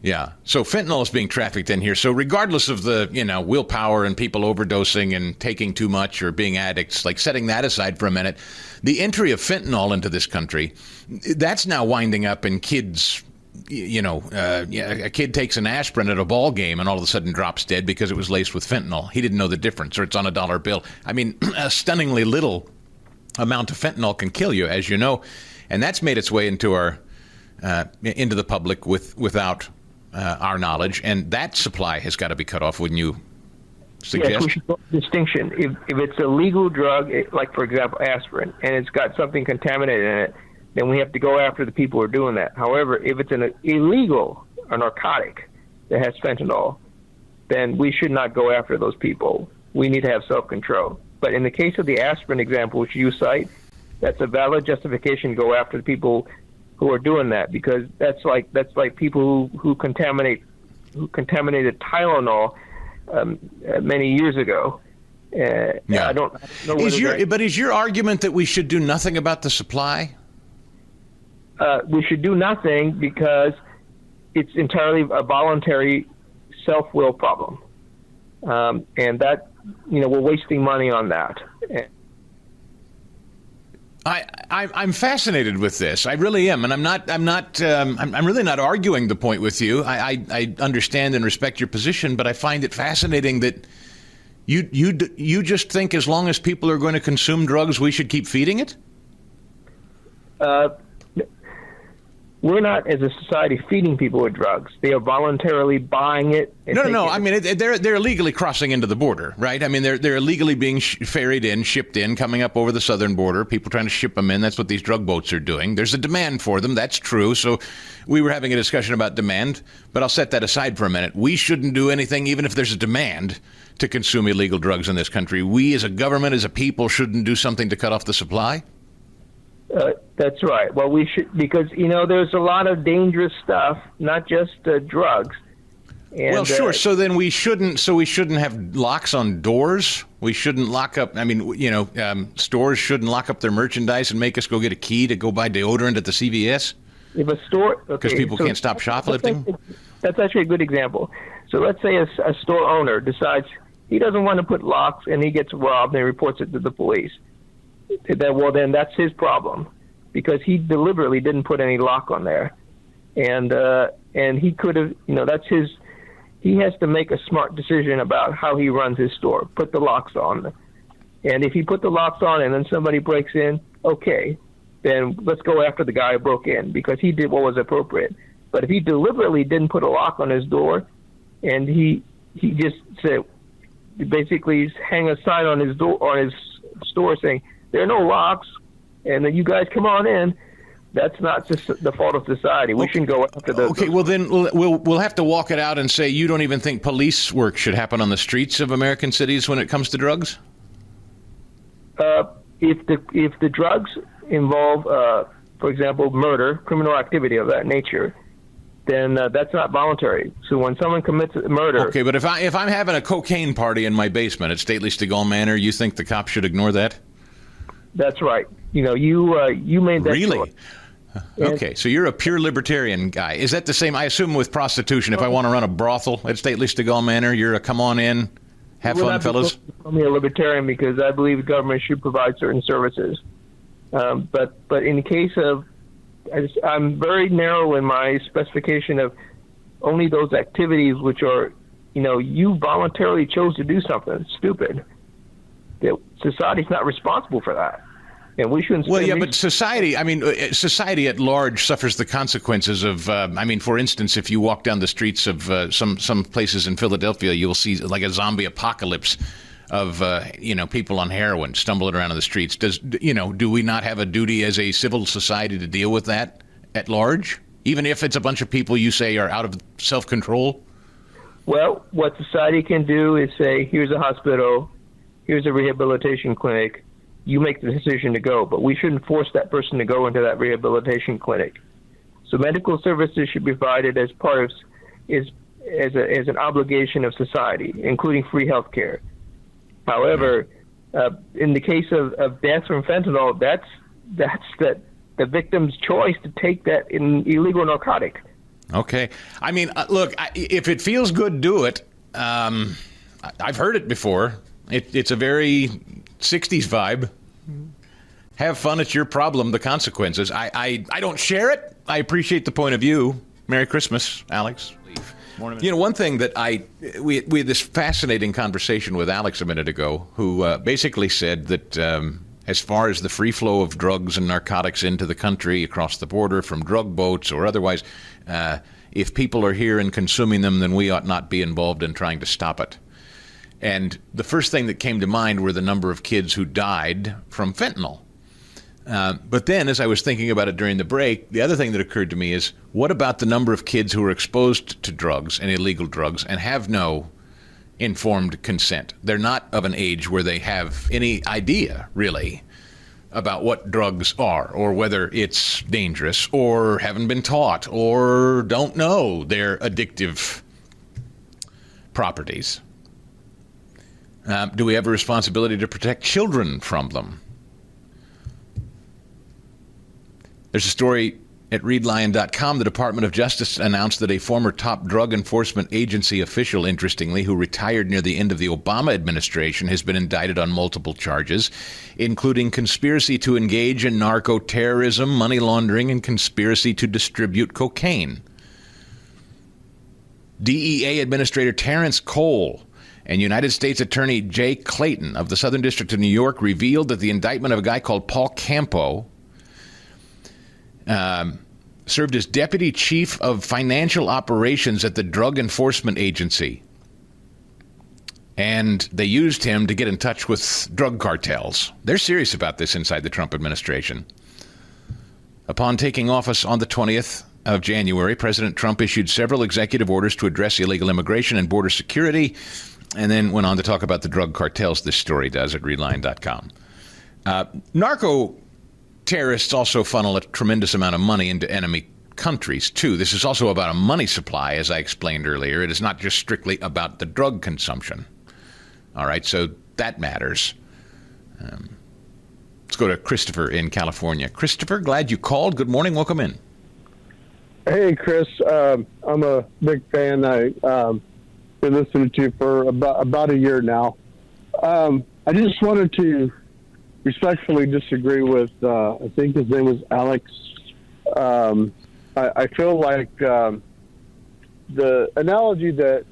Speaker 9: Yeah. So fentanyl is being trafficked in here. So regardless of the, willpower and people overdosing and taking too much or being addicts, like setting that aside for a minute, the entry of fentanyl into this country, that's now winding up in kids. A kid takes an aspirin at a ball game and all of a sudden drops dead because it was laced with fentanyl. He didn't know the difference, or it's on a dollar bill. I mean, a stunningly little amount of fentanyl can kill you, as you know, and that's made its way into into the public without our knowledge, and that supply has got to be cut off, wouldn't you suggest?
Speaker 17: Yes, we should make a distinction. If it's a legal drug, like, for example, aspirin, and it's got something contaminated in it, then we have to go after the people who are doing that. However, if it's an illegal or narcotic that has fentanyl, then we should not go after those people. We need to have self-control. But in the case of the aspirin example, which you cite, that's a valid justification to go after the people who are doing that, because that's like people who contaminated Tylenol many years ago. I don't know.
Speaker 9: Is your argument that we should do nothing about the supply?
Speaker 17: We should do nothing because it's entirely a voluntary self-will problem, and that we're wasting money on that.
Speaker 9: I'm fascinated with this. I really am, and I'm really not arguing the point with you. I understand and respect your position, but I find it fascinating that you just think as long as people are going to consume drugs, we should keep feeding it.
Speaker 17: We're not, as a society, feeding people with drugs. They are voluntarily buying it.
Speaker 9: No. I mean, they're illegally crossing into the border, right? I mean, they're illegally being ferried in, shipped in, coming up over the southern border. People trying to ship them in. That's what these drug boats are doing. There's a demand for them. That's true. So we were having a discussion about demand, but I'll set that aside for a minute. We shouldn't do anything, even if there's a demand to consume illegal drugs in this country. We, as a government, as a people, shouldn't do something to cut off the supply.
Speaker 17: That's right. Well, we should, because there's a lot of dangerous stuff, not just drugs. And,
Speaker 9: well, sure. So then we shouldn't have locks on doors. We shouldn't lock up. I mean, stores shouldn't lock up their merchandise and make us go get a key to go buy deodorant at the CVS.
Speaker 17: If a store,
Speaker 9: because people can't stop shoplifting.
Speaker 17: That's actually a good example. So let's say a store owner decides he doesn't want to put locks, and he gets robbed, and he reports it to the police. Then that's his problem, because he deliberately didn't put any lock on there, and he could have, that's his. He has to make a smart decision about how he runs his store. Put the locks on, and if he put the locks on and then somebody breaks in, okay, then let's go after the guy who broke in, because he did what was appropriate. But if he deliberately didn't put a lock on his door, and he just said, basically hang a sign on his door, on his store saying, there are no locks, and then you guys come on in. That's not just the fault of society. We shouldn't go after those.
Speaker 9: Okay, well then we'll have to walk it out and say you don't even think police work should happen on the streets of American cities when it comes to drugs.
Speaker 17: If the drugs involve, for example, murder, criminal activity of that nature, then that's not voluntary. So when someone commits murder,
Speaker 9: okay, but if I'm having a cocaine party in my basement at Stately Stigall Manor, you think the cops should ignore that?
Speaker 17: That's right. You made that
Speaker 9: really?
Speaker 17: choice.
Speaker 9: Okay, so you're a pure libertarian guy. Is that the same? I assume with prostitution, if I want to run a brothel at Stately Stigall Manor, you're a come on in, have fun, fellas?
Speaker 17: I'm a libertarian because I believe the government should provide certain services. But in the case of, I'm very narrow in my specification of only those activities which are, you voluntarily chose to do something stupid. That society's not responsible for that. And we shouldn't.
Speaker 9: Well, yeah, but society at large suffers the consequences of. For instance, if you walk down the streets of some places in Philadelphia, you'll see like a zombie apocalypse of people on heroin stumbling around in the streets. Do we not have a duty as a civil society to deal with that at large, even if it's a bunch of people you say are out of self-control?
Speaker 17: Well, what society can do is say, here's a hospital, here's a rehabilitation clinic. You make the decision to go, but we shouldn't force that person to go into that rehabilitation clinic. So medical services should be provided as part of as an obligation of society, including free health care. However, in the case of death from fentanyl, that's the victim's choice to take that illegal narcotic.
Speaker 9: Okay. Look, if it feels good, do it. I've heard it before. It's a very 60s vibe. Have fun, it's your problem, the consequences. I don't share it. I appreciate the point of view. Merry Christmas, Alex. One thing that we had this fascinating conversation with Alex a minute ago, who basically said that as far as the free flow of drugs and narcotics into the country across the border from drug boats or otherwise, if people are here and consuming them, then we ought not be involved in trying to stop it. And the first thing that came to mind were the number of kids who died from fentanyl. But then, as I was thinking about it during the break, the other thing that occurred to me is, what about the number of kids who are exposed to drugs and illegal drugs and have no informed consent? They're not of an age where they have any idea, really, about what drugs are or whether it's dangerous or haven't been taught or don't know their addictive properties. Do we have a responsibility to protect children from them? There's a story at readlion.com. The Department of Justice announced that a former top drug enforcement agency official, interestingly, who retired near the end of the Obama administration, has been indicted on multiple charges, including conspiracy to engage in narco-terrorism, money laundering, and conspiracy to distribute cocaine. DEA Administrator Terrence Cole and United States Attorney Jay Clayton of the Southern District of New York revealed that the indictment of a guy called Paul Campo served as deputy chief of financial operations at the Drug Enforcement Agency. And they used him to get in touch with drug cartels. They're serious about this inside the Trump administration. Upon taking office on the 20th of January, President Trump issued several executive orders to address illegal immigration and border security, and then went on to talk about the drug cartels. This story does at readline.com. Narco terrorists also funnel a tremendous amount of money into enemy countries, too. This is also about a money supply, as I explained earlier. It is not just strictly about the drug consumption. All right, so that matters. Let's go to Christopher in California. Christopher, glad you called. Good morning. Welcome in.
Speaker 18: Hey, Chris. I'm a big fan. I've been listening to you for about a year now. I just wanted to respectfully disagree with, I think his name was Alex. I feel like the analogy that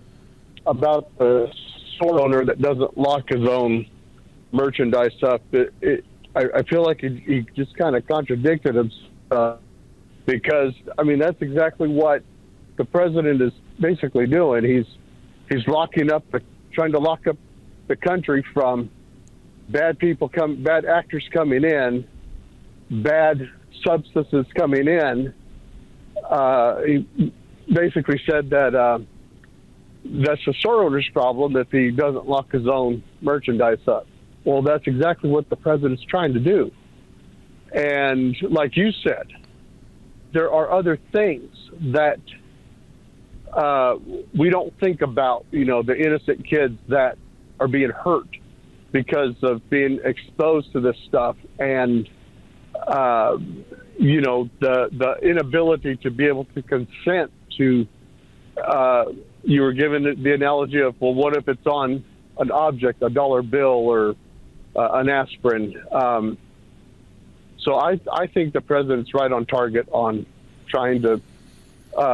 Speaker 18: about the store owner that doesn't lock his own merchandise up, I feel like he just kind of contradicted himself because, that's exactly what the president is basically doing. He's trying to lock up the country from bad actors coming in, bad substances coming in. He basically said that that's the store owner's problem if he doesn't lock his own merchandise up. Well, that's exactly what the president's trying to do. And like you said, there are other things that we don't think about, the innocent kids that are being hurt because of being exposed to this stuff, and the inability to be able to consent to. You were given the analogy of, well, what if it's on an object, a dollar bill or an aspirin? So I think the president's right on target on trying to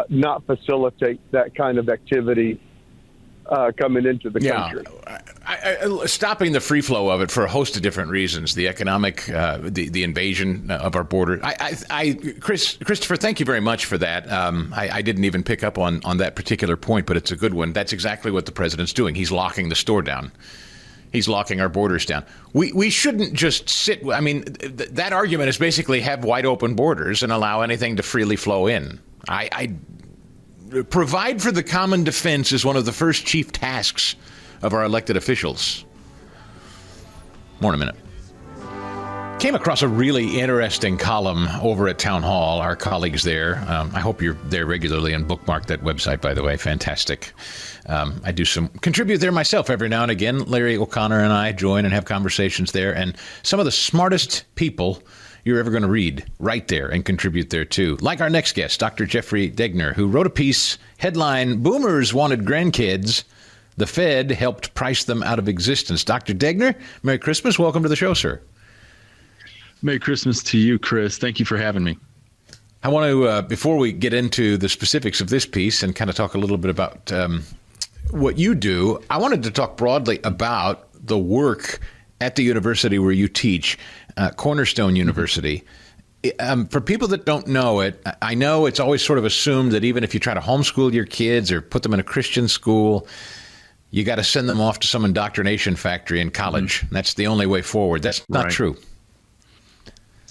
Speaker 18: not facilitate that kind of activity coming into the country.
Speaker 9: Stopping the free flow of it for a host of different reasons, the economic, the invasion of our border. Christopher, thank you very much for that. I didn't even pick up on that particular point, but it's a good one. That's exactly what the president's doing. He's locking the store down. He's locking our borders down. We shouldn't just sit. I mean, that argument is basically have wide open borders and allow anything to freely flow in. Provide for the common defense is one of the first chief tasks of our elected officials. More in a minute. Came across a really interesting column over at Town Hall, our colleagues there. I hope you're there regularly and bookmark that website, by the way. Fantastic. I do contribute there myself every now and again. Larry O'Connor and I join and have conversations there. And some of the smartest people you're ever going to read right there and contribute there too. Like our next guest, Dr. Jeffrey Degner, who wrote a piece, headline, Boomers Wanted Grandkids. The Fed helped price them out of existence. Dr. Degner, Merry Christmas. Welcome to the show, sir.
Speaker 19: Merry Christmas to you, Chris. Thank you for having me.
Speaker 9: I want to, before we get into the specifics of this piece and kind of talk a little bit about what you do, I wanted to talk broadly about the work at the university where you teach, Cornerstone University. For people that don't know it, I know it's always sort of assumed that even if you try to homeschool your kids or put them in a Christian school, you got to send them off to some indoctrination factory in college. Mm-hmm. That's the only way forward. That's not true.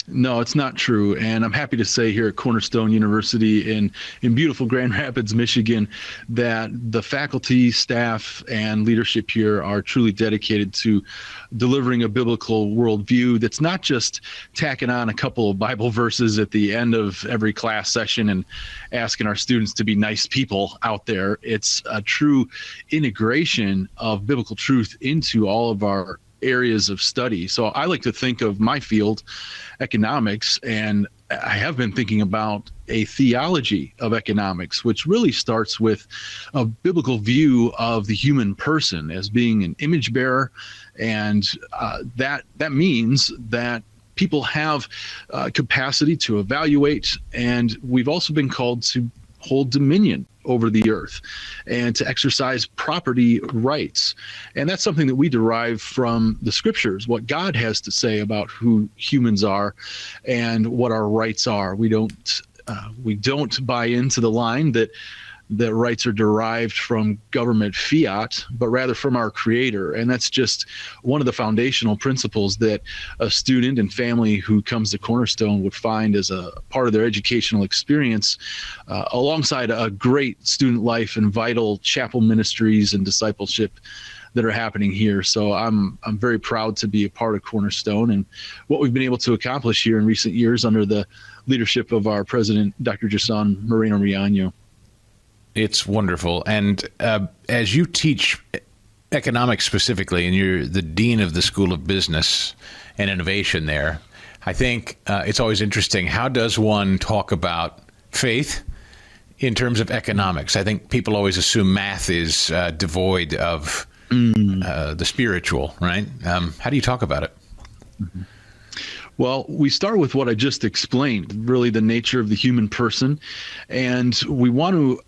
Speaker 19: No, it's not true. And I'm happy to say here at Cornerstone University in beautiful Grand Rapids, Michigan, that the faculty, staff, and leadership here are truly dedicated to delivering a biblical worldview that's not just tacking on a couple of Bible verses at the end of every class session and asking our students to be nice people out there. It's a true integration of biblical truth into all of our areas of study. So I like to think of my field, economics, and I have been thinking about a theology of economics, which really starts with a biblical view of the human person as being an image bearer. And that means that people have capacity to evaluate, and we've also been called to hold dominion over the earth and to exercise property rights. And that's something that we derive from the scriptures, what God has to say about who humans are and what our rights are. We don't buy into the line that rights are derived from government fiat, but rather from our Creator. And that's just one of the foundational principles that a student and family who comes to Cornerstone would find as a part of their educational experience, alongside a great student life and vital chapel ministries and discipleship that are happening here. So I'm very proud to be a part of Cornerstone and what we've been able to accomplish here in recent years under the leadership of our president, Dr. Jason Moreno-Riaño.
Speaker 9: It's wonderful. And as you teach economics specifically, and you're the dean of the School of Business and Innovation there, I think it's always interesting. How does one talk about faith in terms of economics? I think people always assume math is devoid of the spiritual, right? How do you talk about it?
Speaker 19: Mm-hmm. Well, we start with what I just explained, really the nature of the human person. And we want to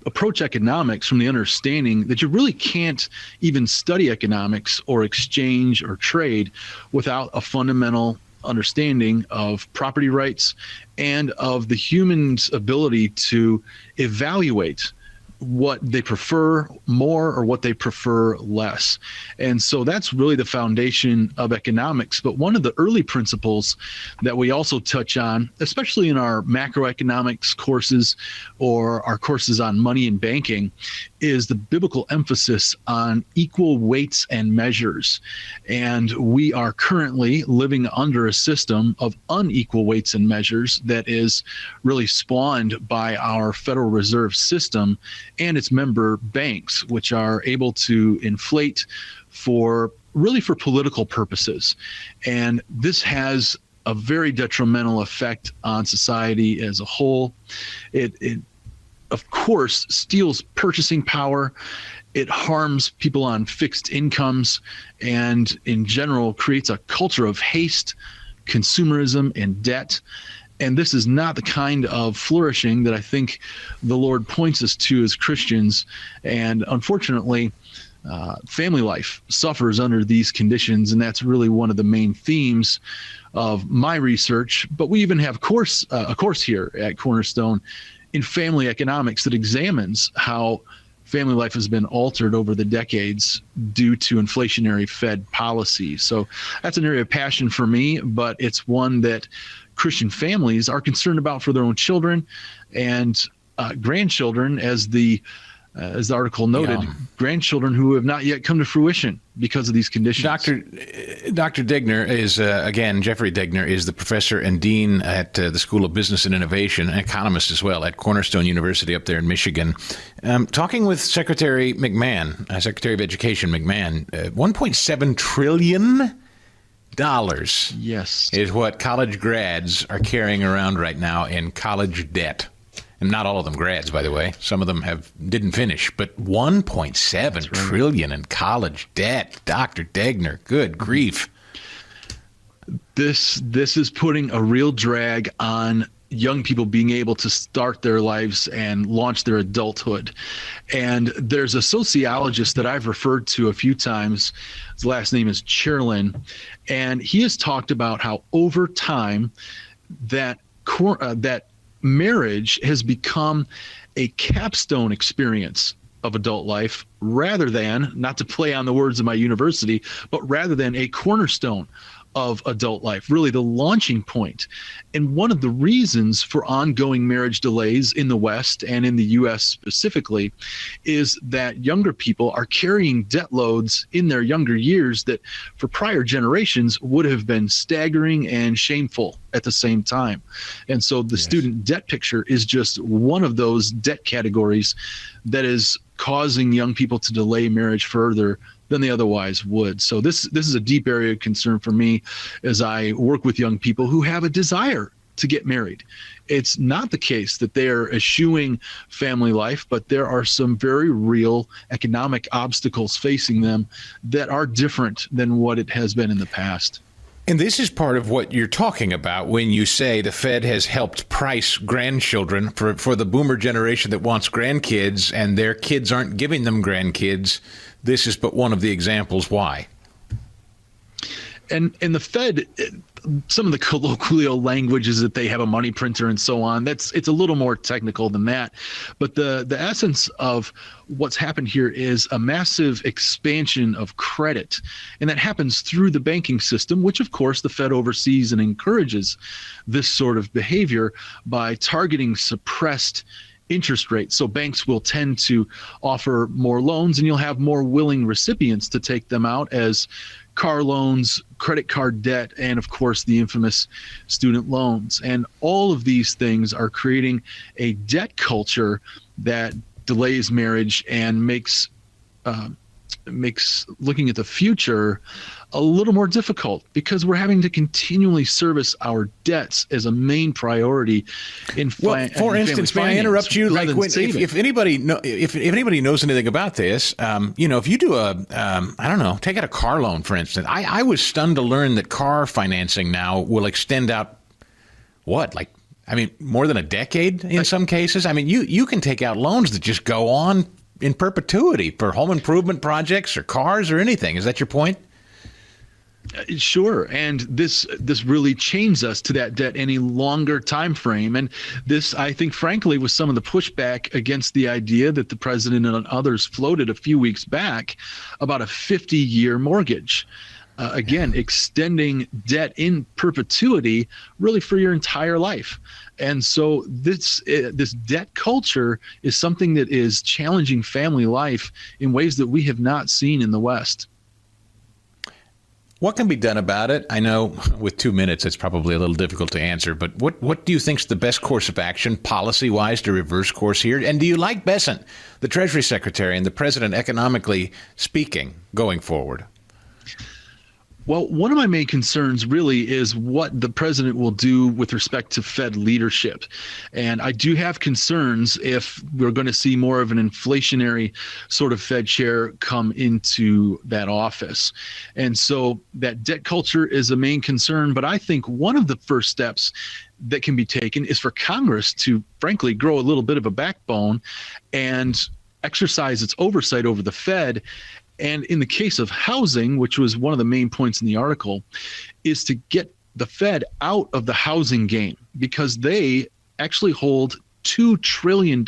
Speaker 19: approach economics from the understanding that you really can't even study economics or exchange or trade without a fundamental understanding of property rights and of the human's ability to evaluate what they prefer more or what they prefer less. And so that's really the foundation of economics. But one of the early principles that we also touch on, especially in our macroeconomics courses or our courses on money and banking, is the biblical emphasis on equal weights and measures. And we are currently living under a system of unequal weights and measures that is really spawned by our Federal Reserve System and its member banks, which are able to inflate for political purposes. And this has a very detrimental effect on society as a whole. It of course, steals purchasing power. It harms people on fixed incomes and in general creates a culture of haste, consumerism, and debt. And this is not the kind of flourishing that I think the Lord points us to as Christians. And unfortunately, family life suffers under these conditions, and that's really one of the main themes of my research. But we even have a course here at Cornerstone in family economics that examines how family life has been altered over the decades due to inflationary Fed policy. So that's an area of passion for me, but it's one that Christian families are concerned about for their own children and grandchildren, as the article noted, grandchildren who have not yet come to fruition because of these conditions.
Speaker 9: Dr. Digner is, again, Jeffrey Digner is the professor and dean at the School of Business and Innovation, an economist as well at Cornerstone University up there in Michigan. Talking with Secretary McMahon, Secretary of Education McMahon, $1.7 trillion is what college grads are carrying around right now in college debt. And not all of them grads, by the way. Some of them didn't finish. But $1.7 trillion in college debt. Dr. Degner, good grief.
Speaker 19: This is putting a real drag on young people being able to start their lives and launch their adulthood. And there's a sociologist that I've referred to a few times. His last name is Cherlin. And he has talked about how over time that marriage has become a capstone experience of adult life rather than, not to play on the words of my university, but rather than a cornerstone of adult life, really the launching point. And one of the reasons for ongoing marriage delays in the West and in the U.S. specifically is that younger people are carrying debt loads in their younger years that for prior generations would have been staggering and shameful at the same time. And so the student debt picture is just one of those debt categories that is causing young people to delay marriage further than they otherwise would. So this is a deep area of concern for me as I work with young people who have a desire to get married. It's not the case that they are eschewing family life, but there are some very real economic obstacles facing them that are different than what it has been in the past.
Speaker 9: And this is part of what you're talking about when you say the Fed has helped price grandchildren for the boomer generation that wants grandkids and their kids aren't giving them grandkids. This is but one of the examples why.
Speaker 19: And the Fed, some of the colloquial language is that they have a money printer and so on. It's a little more technical than that. But the essence of what's happened here is a massive expansion of credit. And that happens through the banking system, which of course the Fed oversees and encourages this sort of behavior by targeting suppressed interest rates. So banks will tend to offer more loans and you'll have more willing recipients to take them out as car loans, credit card debt, and of course the infamous student loans. And all of these things are creating a debt culture that delays marriage and makes looking at the future a little more difficult because we're having to continually service our debts as a main priority in
Speaker 9: for instance, may I interrupt you? Like if anybody knows anything about this, if you do take out a car loan, for instance. I was stunned to learn that car financing now will extend out more than a decade in some cases. I mean, you can take out loans that just go on in perpetuity for home improvement projects or cars or anything. Is that your point?
Speaker 19: Sure. And this really chains us to that debt any longer time frame. And this, I think, frankly, was some of the pushback against the idea that the president and others floated a few weeks back about a 50-year mortgage. Again, extending debt in perpetuity really for your entire life. And so this debt culture is something that is challenging family life in ways that we have not seen in the West.
Speaker 9: What can be done about it? I know with 2 minutes it's probably a little difficult to answer, but what do you think is the best course of action policy-wise to reverse course here? And do you like Bessent, the Treasury Secretary, and the President economically speaking going forward?
Speaker 19: Well, one of my main concerns really is what the president will do with respect to Fed leadership. And I do have concerns if we're going to see more of an inflationary sort of Fed chair come into that office. And so that debt culture is a main concern. But I think one of the first steps that can be taken is for Congress to, frankly, grow a little bit of a backbone and exercise its oversight over the Fed. And in the case of housing, which was one of the main points in the article, is to get the Fed out of the housing game, because they actually hold $2 trillion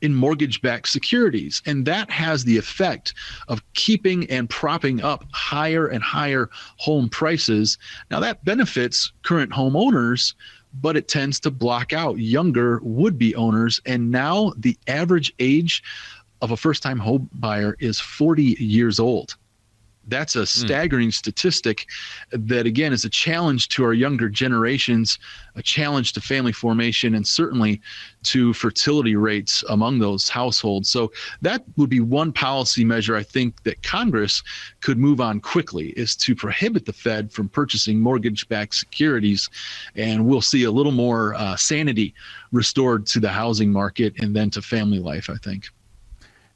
Speaker 19: in mortgage-backed securities. And that has the effect of keeping and propping up higher and higher home prices. Now, that benefits current homeowners, but it tends to block out younger would-be owners. And now the average age of a first-time home buyer is 40 years old. That's a staggering statistic that, again, is a challenge to our younger generations, a challenge to family formation, and certainly to fertility rates among those households. So that would be one policy measure I think that Congress could move on quickly, is to prohibit the Fed from purchasing mortgage-backed securities. And we'll see a little more sanity restored to the housing market and then to family life, I think.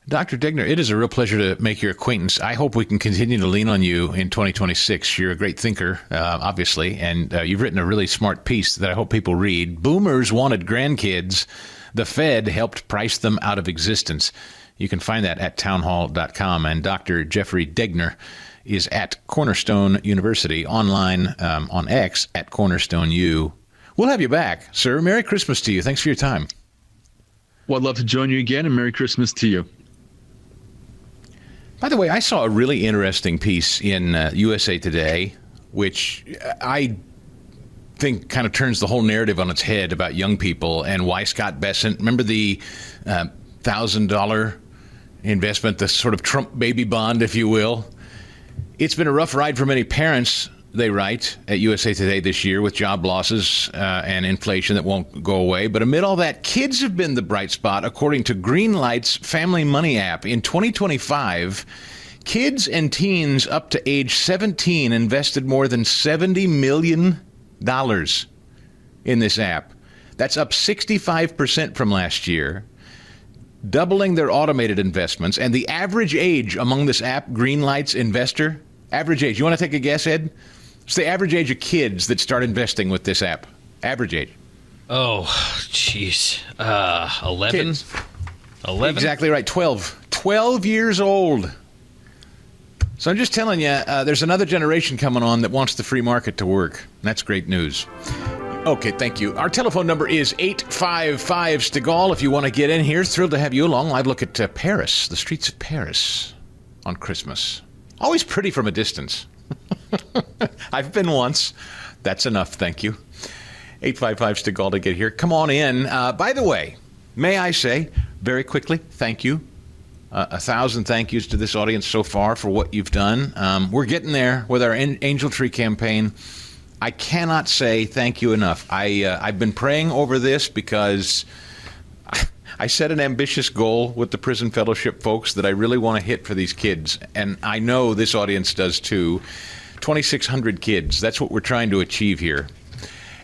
Speaker 9: Dr. Degner, it is a real pleasure to make your acquaintance. I hope we can continue to lean on you in 2026. You're a great thinker, obviously, and you've written a really smart piece that I hope people read. Boomers wanted grandkids. The Fed helped price them out of existence. You can find that at townhall.com. And Dr. Jeffrey Degner is at Cornerstone University, online on X at Cornerstone U. We'll have you back, sir. Merry Christmas to you. Thanks for your time.
Speaker 19: Well, I'd love to join you again, and Merry Christmas to you.
Speaker 9: By the way, I saw a really interesting piece in USA Today, which I think kind of turns the whole narrative on its head about young people and why Scott Bessent, remember the $1,000 investment, the sort of Trump baby bond, if you will? It's been a rough ride for many parents, they write at USA Today this year, with job losses and inflation that won't go away. But amid all that, kids have been the bright spot, according to Greenlight's Family Money app. In 2025, kids and teens up to age 17 invested more than $70 million in this app. That's up 65% from last year, doubling their automated investments. And the average age among this app, Greenlight's investor, average age, you want to take a guess, Ed? It's the average age of kids that start investing with this app. Average age.
Speaker 10: Oh, jeez. 11?
Speaker 9: Kids.
Speaker 10: 11?
Speaker 9: Exactly right. 12. 12 years old. So I'm just telling you, there's another generation coming on that wants the free market to work. That's great news. Okay, thank you. Our telephone number is 855 Stigall. If you want to get in here, thrilled to have you along. Live look at Paris, the streets of Paris on Christmas. Always pretty from a distance. I've been once. That's enough, thank you. 855 Stigall to get here. Come on in. By the way, may I say, very quickly, thank you. 1,000 thank yous to this audience so far for what you've done. We're getting there with our Angel Tree campaign. I cannot say thank you enough. I've been praying over this because I set an ambitious goal with the Prison Fellowship folks that I really want to hit for these kids. And I know this audience does too. 2,600 kids. That's what we're trying to achieve here.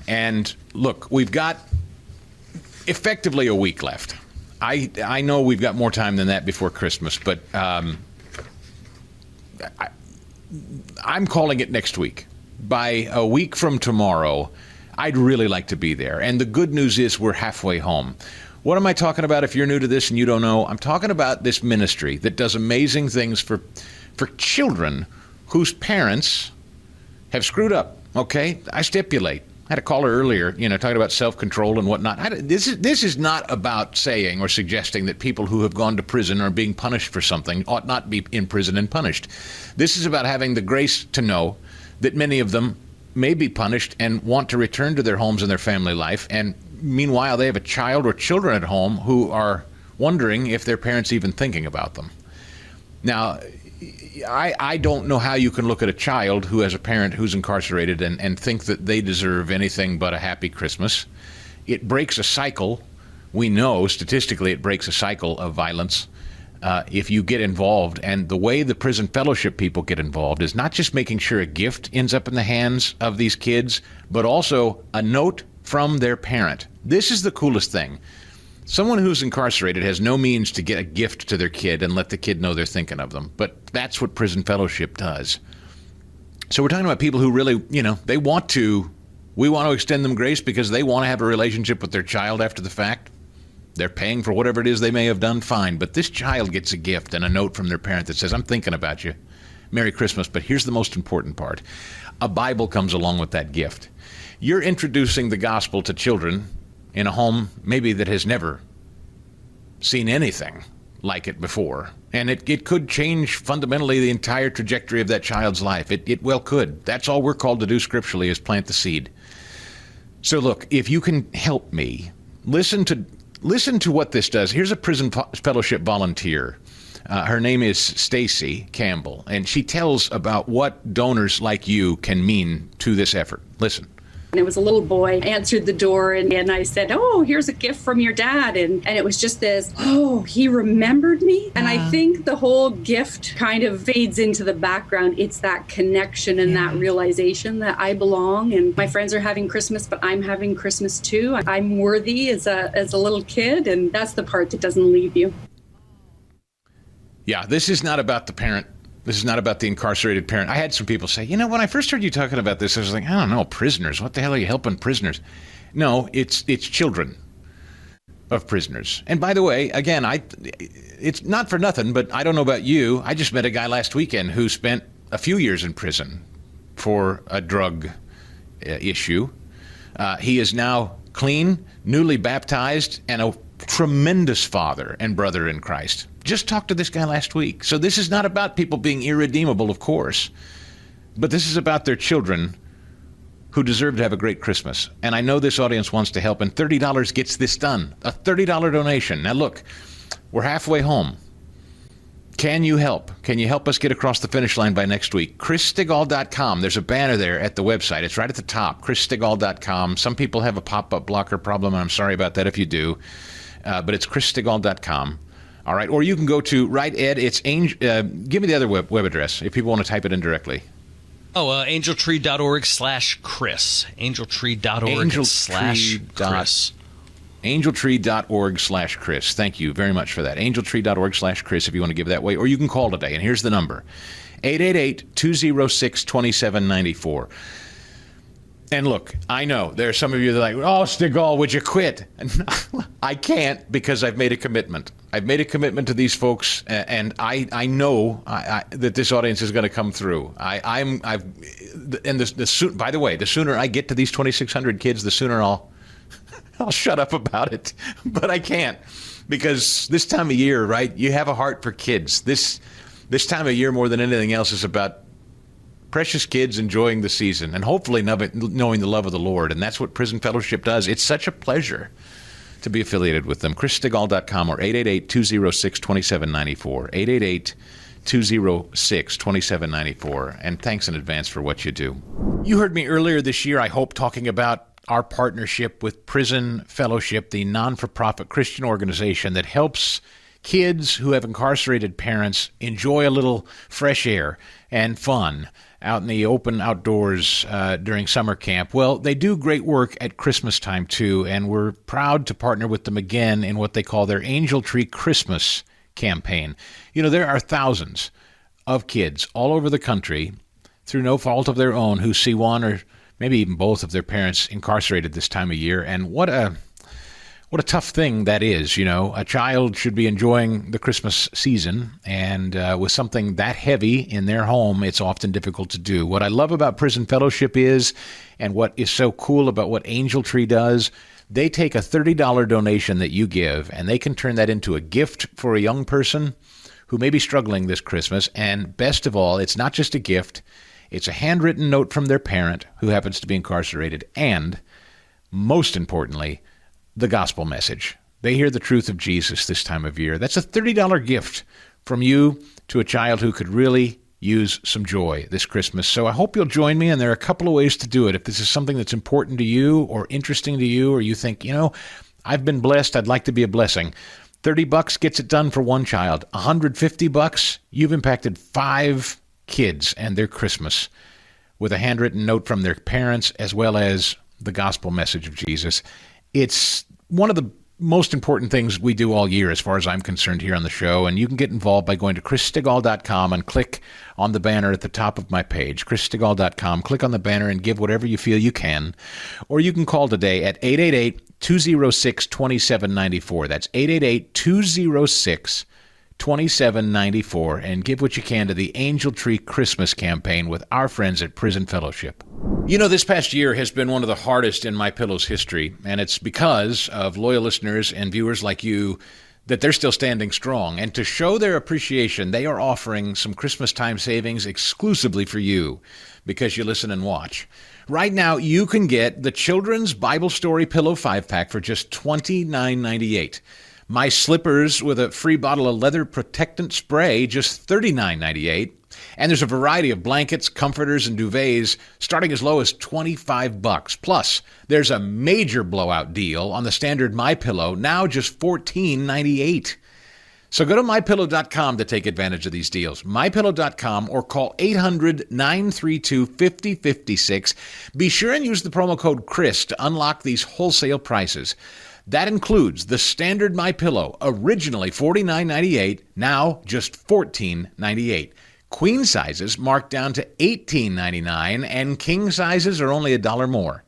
Speaker 9: And look, we've got effectively a week left. I know we've got more time than that before Christmas, but I'm calling it next week. By a week from tomorrow, I'd really like to be there. And the good news is we're halfway home. What am I talking about if you're new to this and you don't know? I'm talking about this ministry that does amazing things for children whose parents have screwed up, okay? I stipulate. I had a caller earlier, talking about self-control and whatnot. This is not about saying or suggesting that people who have gone to prison or being punished for something ought not be in prison and punished. This is about having the grace to know that many of them may be punished and want to return to their homes and their family life, and meanwhile they have a child or children at home who are wondering if their parents even thinking about them. Now, I don't know how you can look at a child who has a parent who's incarcerated and think that they deserve anything but a happy Christmas. It breaks a cycle. We know statistically it breaks a cycle of violence. if you get involved. And the way the prison fellowship people get involved is not just making sure a gift ends up in the hands of these kids, but also a note from their parent. This is the coolest thing. Someone who's incarcerated has no means to get a gift to their kid and let the kid know they're thinking of them. But that's what prison fellowship does. So we're talking about people who really, we want to extend them grace because they want to have a relationship with their child after the fact. They're paying for whatever it is they may have done, fine. But this child gets a gift and a note from their parent that says, I'm thinking about you. Merry Christmas. But here's the most important part. A Bible comes along with that gift. You're introducing the gospel to children in a home maybe that has never seen anything like it before. And it could change fundamentally the entire trajectory of that child's life. It well could. That's all we're called to do scripturally, is plant the seed. So look, if you can help me, listen to what this does. Here's a prison fellowship volunteer. Her name is Stacy Campbell, and she tells about what donors like you can mean to this effort. Listen.
Speaker 20: And it was a little boy answered the door and I said, oh, here's a gift from your dad. And it was just this, oh, he remembered me. And I think the whole gift kind of fades into the background. It's that connection and that realization that I belong and my friends are having Christmas, but I'm having Christmas too. I'm worthy as a little kid. And that's the part that doesn't leave you.
Speaker 9: Yeah, this is not about the parent. This is not about the incarcerated parent. I had some people say, when I first heard you talking about this, I was like, I don't know, prisoners. What the hell are you helping prisoners? No, it's children of prisoners. And by the way, again, it's not for nothing, but I don't know about you. I just met a guy last weekend who spent a few years in prison for a drug issue. He is now clean, newly baptized, and a tremendous father and brother in Christ. Just talked to this guy last week. So this is not about people being irredeemable, of course, but this is about their children who deserve to have a great Christmas. And I know this audience wants to help, and $30 gets this done. A $30 donation. Now look, we're halfway home. Can you help? Can you help us get across the finish line by next week? ChrisStigall.com. There's a banner there at the website. It's right at the top, ChrisStigall.com. Some people have a pop-up blocker problem, and I'm sorry about that if you do. But it's ChrisStigall.com. All right, or you can go to Ed. It's give me the other web address if people want to type it in directly.
Speaker 10: Angeltree.org/Chris. Angeltree.org/Chris.
Speaker 9: Angeltree.org/Chris. Thank you very much for that. Angeltree.org/Chris if you want to give that way, or you can call today. And here's the number: 888-206-2794. And look, I know there are some of you that are like, oh, Stigall, would you quit? I can't, because I've made a commitment. I've made a commitment to these folks, and I know that this audience is going to come through. By the way, the sooner I get to these 2,600 kids, the sooner I'll shut up about it. But I can't, because this time of year, right? You have a heart for kids. This time of year, more than anything else, is about precious kids enjoying the season and hopefully knowing the love of the Lord. And that's what Prison Fellowship does. It's such a pleasure to be affiliated with them. ChrisStigall.com or 888-206-2794. 888-206-2794. And thanks in advance for what you do. You heard me earlier this year, I hope, talking about our partnership with Prison Fellowship, the non-for-profit Christian organization that helps kids who have incarcerated parents enjoy a little fresh air and fun out in the open outdoors during summer camp. Well, they do great work at Christmas time, too, and we're proud to partner with them again in what they call their Angel Tree Christmas campaign. There are thousands of kids all over the country, through no fault of their own, who see one or maybe even both of their parents incarcerated this time of year. And what a tough thing that is. A child should be enjoying the Christmas season, and with something that heavy in their home, it's often difficult to do. What I love about Prison Fellowship is, and what is so cool about what Angel Tree does, they take a $30 donation that you give, and they can turn that into a gift for a young person who may be struggling this Christmas. And best of all, it's not just a gift. It's a handwritten note from their parent who happens to be incarcerated, and most importantly, the gospel message. They hear the truth of Jesus this time of year. That's a $30 gift from you to a child who could really use some joy this Christmas. So I hope you'll join me, and there are a couple of ways to do it. If this is something that's important to you or interesting to you, or you think, I've been blessed, I'd like to be a blessing, $30 gets it done for one child. $150, you've impacted 5 kids and their Christmas with a handwritten note from their parents as well as the gospel message of Jesus. It's one of the most important things we do all year as far as I'm concerned here on the show, and you can get involved by going to chrisstigall.com and click on the banner at the top of my page, chrisstigall.com. Click on the banner and give whatever you feel you can, or you can call today at 888-206-2794. That's 888-206-2794, and give what you can to the Angel Tree Christmas campaign with our friends at Prison Fellowship. You know, this past year has been one of the hardest in MyPillow's history, and it's because of loyal listeners and viewers like you that they're still standing strong. And to show their appreciation, they are offering some Christmas time savings exclusively for you because you listen and watch. Right now, you can get the Children's Bible Story Pillow 5-pack for just $29.98. My Slippers with a free bottle of leather protectant spray, just $39.98. And there's a variety of blankets, comforters, and duvets starting as low as $25. Plus, there's a major blowout deal on the standard MyPillow, now just $14.98. So go to MyPillow.com to take advantage of these deals. MyPillow.com or call 800-932-5056. Be sure and use the promo code CHRIS to unlock these wholesale prices. That includes the standard MyPillow, originally $49.98, now just $14.98. Queen sizes marked down to $18.99, and king sizes are only $1 more.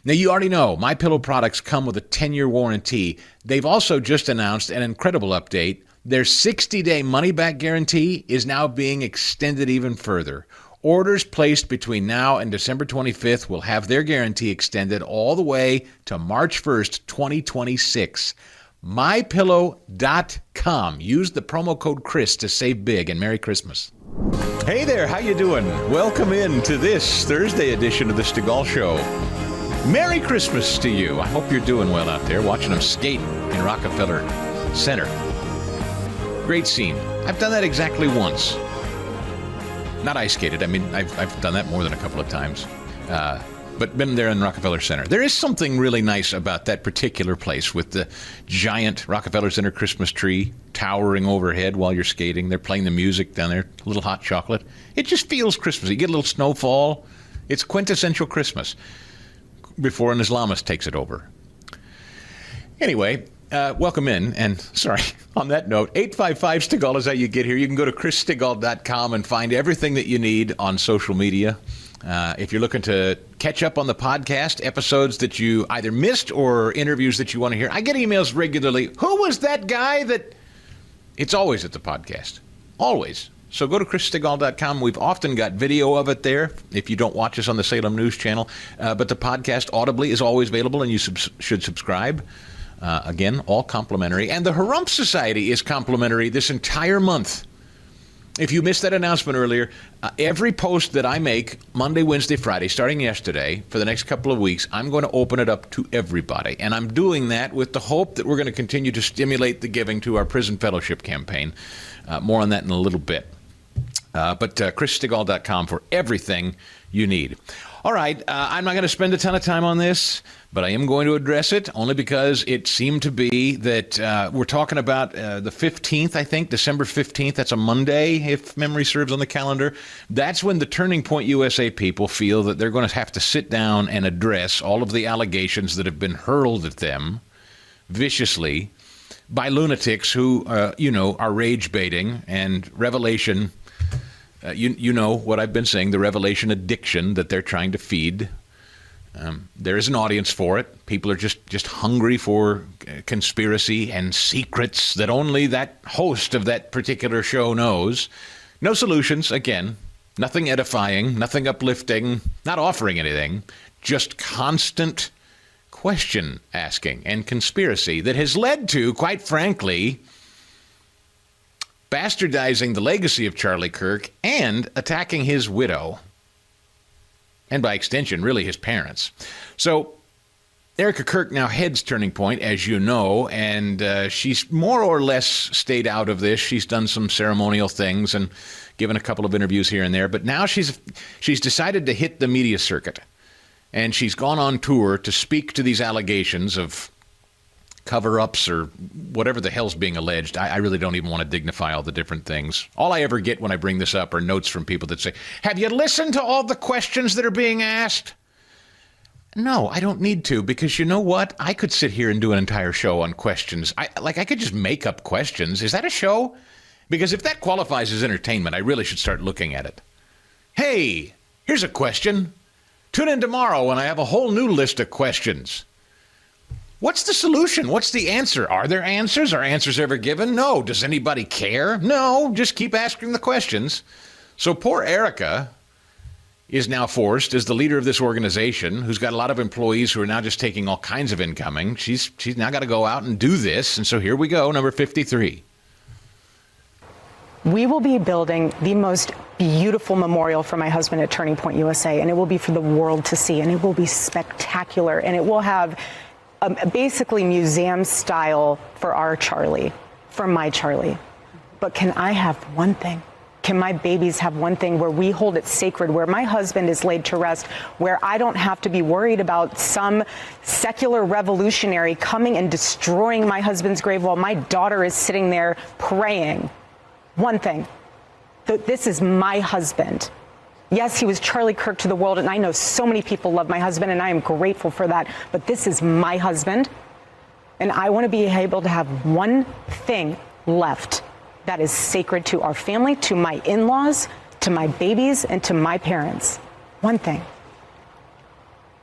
Speaker 9: Now, you already know MyPillow products come with a 10-year warranty. They've also just announced an incredible update. Their 60-day money-back guarantee is now being extended even further. Orders placed between now and December 25th will have their guarantee extended all the way to March 1st, 2026. MyPillow.com. Use the promo code CHRIS to save big, and Merry Christmas. Hey there, how you doing? Welcome in to this Thursday edition of the Stigall Show. Merry Christmas to you. I hope you're doing well out there, watching them skate in Rockefeller Center. Great scene. I've done that exactly once. Not ice skated. I mean, I've done that more than a couple of times. But been there in Rockefeller Center. There is something really nice about that particular place with the giant Rockefeller Center Christmas tree towering overhead while you're skating. They're playing the music down there, a little hot chocolate. It just feels Christmassy. You get a little snowfall. It's quintessential Christmas before an Islamist takes it over. Anyway, welcome in. And sorry, on that note, 855-STIGALL is how you get here. You can go to chrisstigall.com and find everything that you need on social media. If you're looking to catch up on the podcast, episodes that you either missed or interviews that you want to hear, I get emails regularly. Who was that guy that... It's always at the podcast. Always. So go to chrisstigall.com. We've often got video of it there if you don't watch us on the Salem News Channel. But the podcast audibly is always available, and you should subscribe. Again, all complimentary. And the Harump Society is complimentary this entire month. If you missed that announcement earlier, every post that I make Monday, Wednesday, Friday, starting yesterday, for the next couple of weeks, I'm going to open it up to everybody. And I'm doing that with the hope that we're going to continue to stimulate the giving to our Prison Fellowship campaign. More on that in a little bit. But chrisstigall.com for everything you need. All right, I'm not going to spend a ton of time on this, but I am going to address it only because it seemed to be that we're talking about the 15th, I think, December 15th. That's a Monday, if memory serves on the calendar. That's when the Turning Point USA people feel that they're going to have to sit down and address all of the allegations that have been hurled at them viciously by lunatics who, are rage baiting and revelation. You know what I've been saying, the revelation addiction that they're trying to feed. There is an audience for it. People are just hungry for conspiracy and secrets that only that host of that particular show knows. No solutions, again, nothing edifying, nothing uplifting, not offering anything, just constant question asking and conspiracy that has led to, quite frankly, bastardizing the legacy of Charlie Kirk and attacking his widow, and by extension, really his parents. So Erika Kirk now heads Turning Point, as you know, and she's more or less stayed out of this. She's done some ceremonial things and given a couple of interviews here and there, but now she's decided to hit the media circuit, and she's gone on tour to speak to these allegations of cover-ups or whatever the hell's being alleged. I really don't even want to dignify all the different things. All I ever get when I bring this up are notes from people that say, have you listened to all the questions that are being asked? No, I don't need to, because you know what? I could sit here and do an entire show on questions. I could just make up questions. Is that a show? Because if that qualifies as entertainment, I really should start looking at it. Hey, here's a question. Tune in tomorrow when I have a whole new list of questions. What's the solution? What's the answer? Are there answers? Are answers ever given? No. Does anybody care? No. Just keep asking the questions. So poor Erika is now forced, as the leader of this organization, who's got a lot of employees who are now just taking all kinds of incoming, she's now got to go out and do this. And so here we go, number 53.
Speaker 21: We will be building the most beautiful memorial for my husband at Turning Point USA, and it will be for the world to see, and it will be spectacular, and it will have basically museum style for our Charlie, for my Charlie. But can I have one thing? Can my babies have one thing where we hold it sacred, where my husband is laid to rest, where I don't have to be worried about some secular revolutionary coming and destroying my husband's grave while my daughter is sitting there praying? One thing. This is my husband. Yes, he was Charlie Kirk to the world, and I know so many people love my husband, and I am grateful for that. But this is my husband, and I want to be able to have one thing left that is sacred to our family, to my in-laws, to my babies, and to my parents. One thing.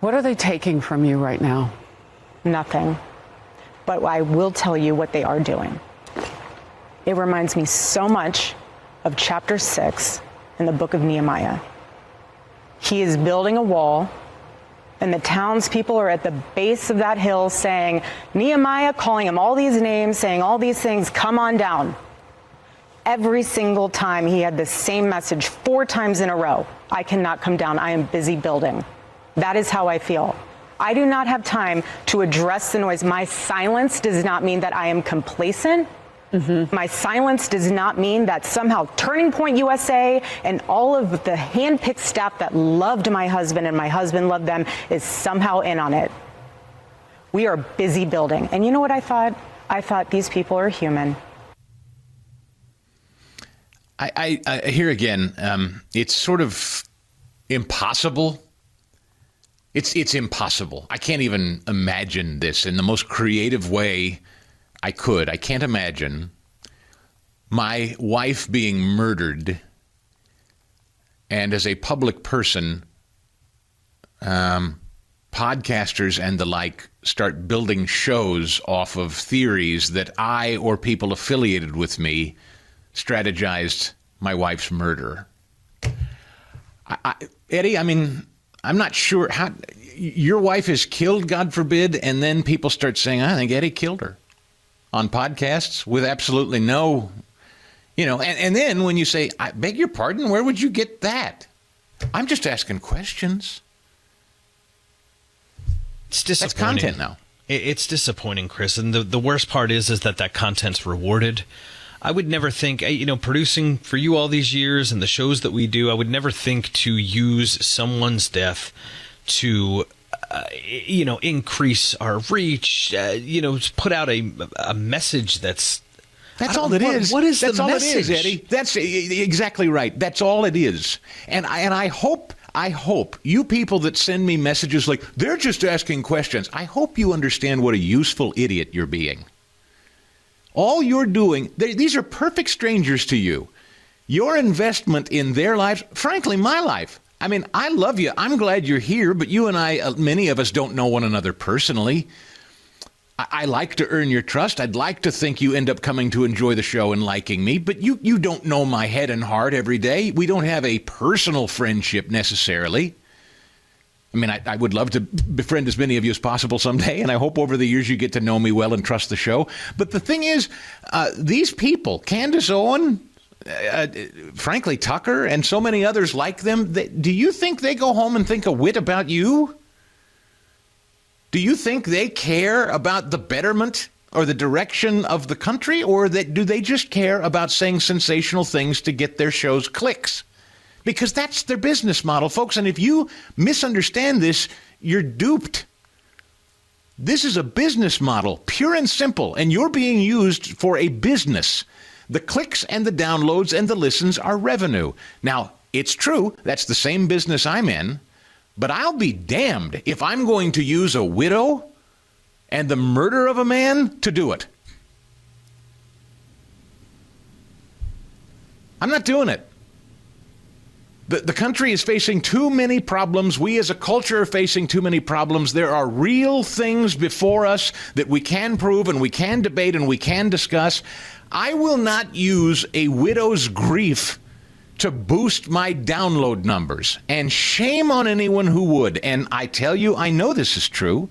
Speaker 22: What are they taking from you right now?
Speaker 21: Nothing. But I will tell you what they are doing. It reminds me so much of chapter 6 in the book of Nehemiah. He is building a wall, and the townspeople are at the base of that hill saying, Nehemiah, calling him all these names, saying all these things, come on down. Every single time he had the same message 4 times in a row. I cannot come down. I am busy building. That is how I feel. I do not have time to address the noise. My silence does not mean that I am complacent. My silence does not mean that somehow Turning Point USA and all of the handpicked staff that loved my husband and my husband loved them is somehow in on it. We are busy building. And you know what I thought? I thought these people are human.
Speaker 9: I here again, it's sort of impossible. It's impossible. I can't even imagine this in the most creative way I could. I can't imagine my wife being murdered, and as a public person, podcasters and the like start building shows off of theories that I or people affiliated with me strategized my wife's murder. Eddie, I mean, I'm not sure how your wife is killed, God forbid, and then people start saying, I think Eddie killed her on podcasts with absolutely no, and then when you say, I beg your pardon, where would you get that? I'm just asking questions.
Speaker 10: It's disappointing.
Speaker 9: That's content now.
Speaker 10: It's disappointing, Chris. And the worst part is that content's rewarded. I would never think, producing for you all these years and the shows that we do, I would never think to use someone's death to, increase our reach, put out a message that's
Speaker 9: all it is.
Speaker 10: What is
Speaker 9: that's
Speaker 10: the
Speaker 9: all
Speaker 10: message?
Speaker 9: It is, Eddie. That's exactly right. That's all it is. And I hope you people that send me messages like, they're just asking questions, I hope you understand what a useful idiot you're being. All you're doing, these are perfect strangers to you. Your investment in their lives, frankly, my life. I mean, I love you. I'm glad you're here, but you and I, many of us don't know one another personally. I like to earn your trust. I'd like to think you end up coming to enjoy the show and liking me, but you don't know my head and heart every day. We don't have a personal friendship necessarily. I mean, I would love to befriend as many of you as possible someday, and I hope over the years you get to know me well and trust the show. But the thing is, these people, Candace Owen, frankly, Tucker, and so many others like them, do you think they go home and think a whit about you? Do you think they care about the betterment or the direction of the country, or do they just care about saying sensational things to get their shows clicks? Because that's their business model, folks. And if you misunderstand this, you're duped. This is a business model, pure and simple, and you're being used for a business. The clicks and the downloads and the listens are revenue. Now, it's true, that's the same business I'm in, but I'll be damned if I'm going to use a widow and the murder of a man to do it. I'm not doing it. The country is facing too many problems. We as a culture are facing too many problems. There are real things before us that we can prove and we can debate and we can discuss. I will not use a widow's grief to boost my download numbers. And shame on anyone who would. And I tell you, I know this is true.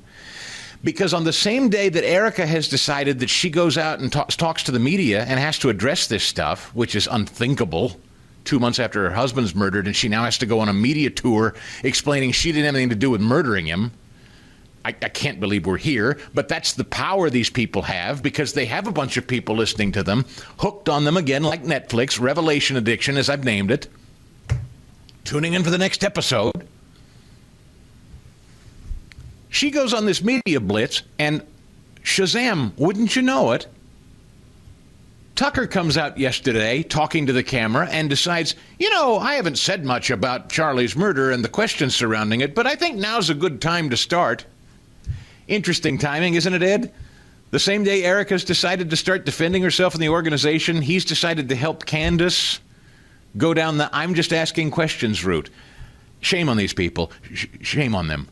Speaker 9: Because on the same day that Erika has decided that she goes out and talks to the media and has to address this stuff, which is unthinkable, 2 months after her husband's murdered, and she now has to go on a media tour explaining she didn't have anything to do with murdering him. I can't believe we're here, but that's the power these people have because they have a bunch of people listening to them, hooked on them again like Netflix, revelation addiction, as I've named it, tuning in for the next episode. She goes on this media blitz, and Shazam, wouldn't you know it, Tucker comes out yesterday talking to the camera and decides, I haven't said much about Charlie's murder and the questions surrounding it, but I think now's a good time to start. Interesting timing, isn't it, Ed? The same day Erika's decided to start defending herself in the organization, he's decided to help Candace go down the I'm just asking questions route. Shame on these people. Shame on them.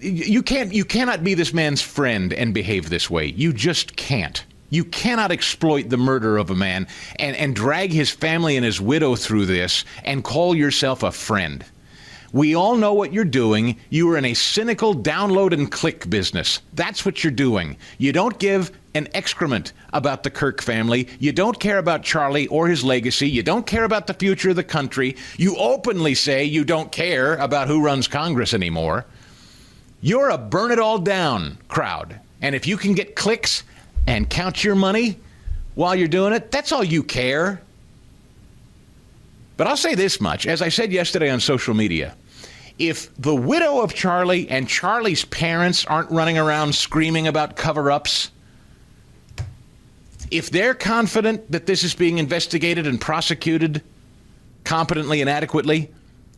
Speaker 9: You cannot be this man's friend and behave this way. You just can't. You cannot exploit the murder of a man and drag his family and his widow through this and call yourself a friend. We all know what you're doing. You are in a cynical download and click business. That's what you're doing. You don't give an excrement about the Kirk family. You don't care about Charlie or his legacy. You don't care about the future of the country. You openly say you don't care about who runs Congress anymore. You're a burn it all down crowd. And if you can get clicks and count your money while you're doing it, that's all you care. But I'll say this much, as I said yesterday on social media, if the widow of Charlie and Charlie's parents aren't running around screaming about cover-ups, if they're confident that this is being investigated and prosecuted competently and adequately,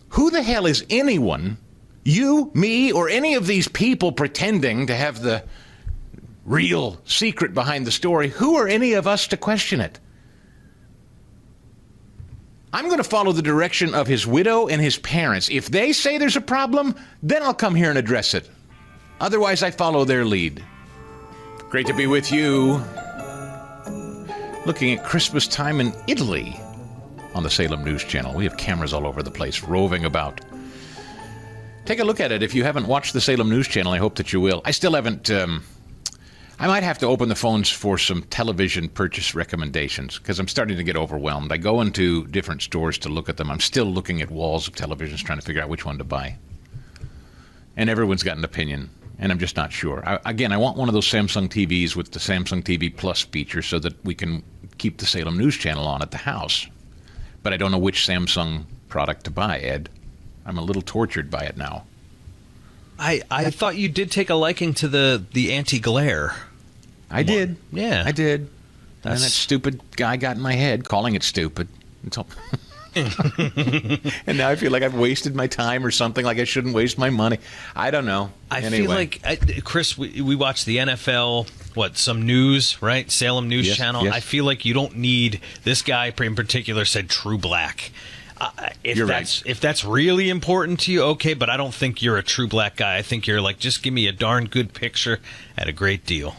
Speaker 9: who the hell is anyone, you, me, or any of these people pretending to have the real secret behind the story, who are any of us to question it? I'm going to follow the direction of his widow and his parents. If they say there's a problem, then I'll come here and address it. Otherwise, I follow their lead. Great to be with you. Looking at Christmas time in Italy on the Salem News Channel. We have cameras all over the place, roving about. Take a look at it. If you haven't watched the Salem News Channel, I hope that you will. I still haven't... I might have to open the phones for some television purchase recommendations because I'm starting to get overwhelmed. I go into different stores to look at them. I'm still looking at walls of televisions trying to figure out which one to buy. And everyone's got an opinion, and I'm just not sure. I want one of those Samsung TVs with the Samsung TV Plus feature so that we can keep the Salem News Channel on at the house. But I don't know which Samsung product to buy, Ed. I'm a little tortured by it now.
Speaker 10: I thought you did take a liking to the anti-glare.
Speaker 9: I did.
Speaker 10: Yeah.
Speaker 9: I did. And that stupid guy got in my head calling it stupid. And now I feel like I've wasted my time or something, like I shouldn't waste my money. I don't know.
Speaker 10: I feel like, Chris, we watch the NFL, some news, right? Salem News Channel. Yes. I feel like you don't need, this guy in particular said true black. If that's really important to you, okay, but I don't think you're a true black guy. I think you're like, just give me a darn good picture at a great deal.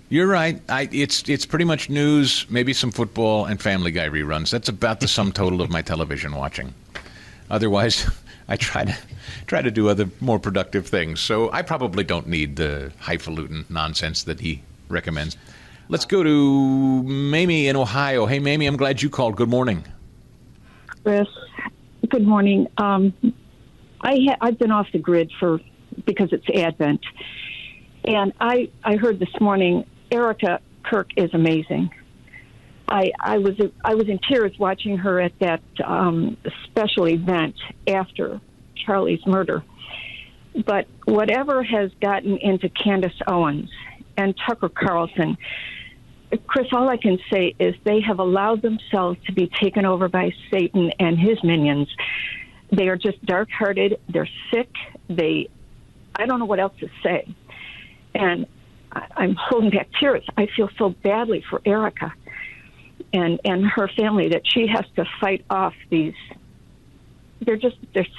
Speaker 9: You're right. It's pretty much news, maybe some football and Family Guy reruns. That's about the sum total of my television watching. Otherwise, I try to do other more productive things. So I probably don't need the highfalutin nonsense that he recommends. Let's go to Mamie in Ohio. Hey, Mamie, I'm glad you called. Good morning.
Speaker 2: Chris, good morning. I've been off the grid because it's Advent, and I heard this morning Erika Kirk is amazing. I was in tears watching her at that special event after Charlie's murder. But whatever has gotten into Candace Owens and Tucker Carlson, Chris, all I can say is they have allowed themselves to be taken over by Satan and his minions. They are just dark-hearted. They're sick. I don't know what else to say. And I'm holding back tears. I feel so badly for Erika and her family that she has to fight off these. They're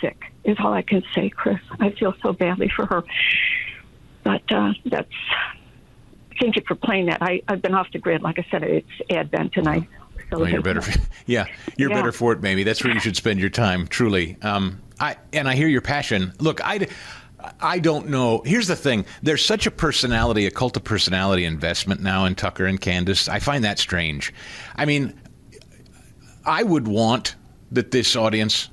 Speaker 2: sick, is all I can say, Chris. I feel so badly for her. But thank you for playing that. I've been off the grid. Like I said, it's Advent tonight.
Speaker 9: Well, you're better. You're better for it, maybe. That's where you should spend your time, truly. I hear your passion. Look, I don't know. Here's the thing. There's such a cult of personality investment now in Tucker and Candace. I find that strange. I mean, I would want that this audience,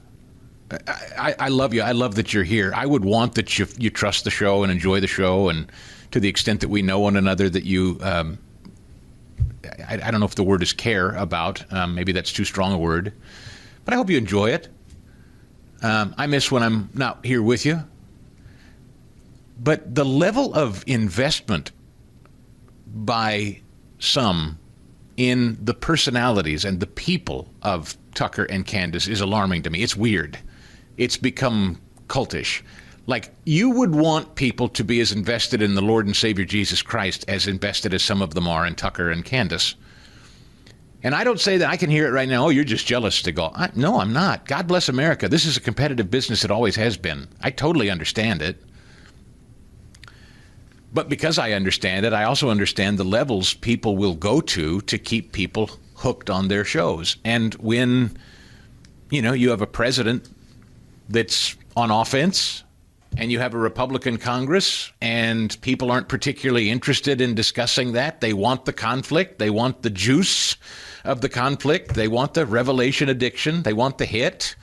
Speaker 9: I love you. I love that you're here. I would want that you trust the show and enjoy the show, and to the extent that we know one another, that you, I don't know if the word is care about. Maybe that's too strong a word. But I hope you enjoy it. I miss when I'm not here with you. But the level of investment by some in the personalities and the people of Tucker and Candace is alarming to me. It's weird. It's become cultish. Like, you would want people to be as invested in the Lord and Savior Jesus Christ as invested as some of them are in Tucker and Candace. And I don't say that. I can hear it right now. Oh, you're just jealous, Stigall. No, I'm not. God bless America. This is a competitive business. It always has been. I totally understand it. But because I understand it, I also understand the levels people will go to keep people hooked on their shows. And when, you have a president that's on offense, and you have a Republican Congress, and people aren't particularly interested in discussing that. They want the conflict. They want the juice of the conflict. They want the revelation addiction. They want the hit.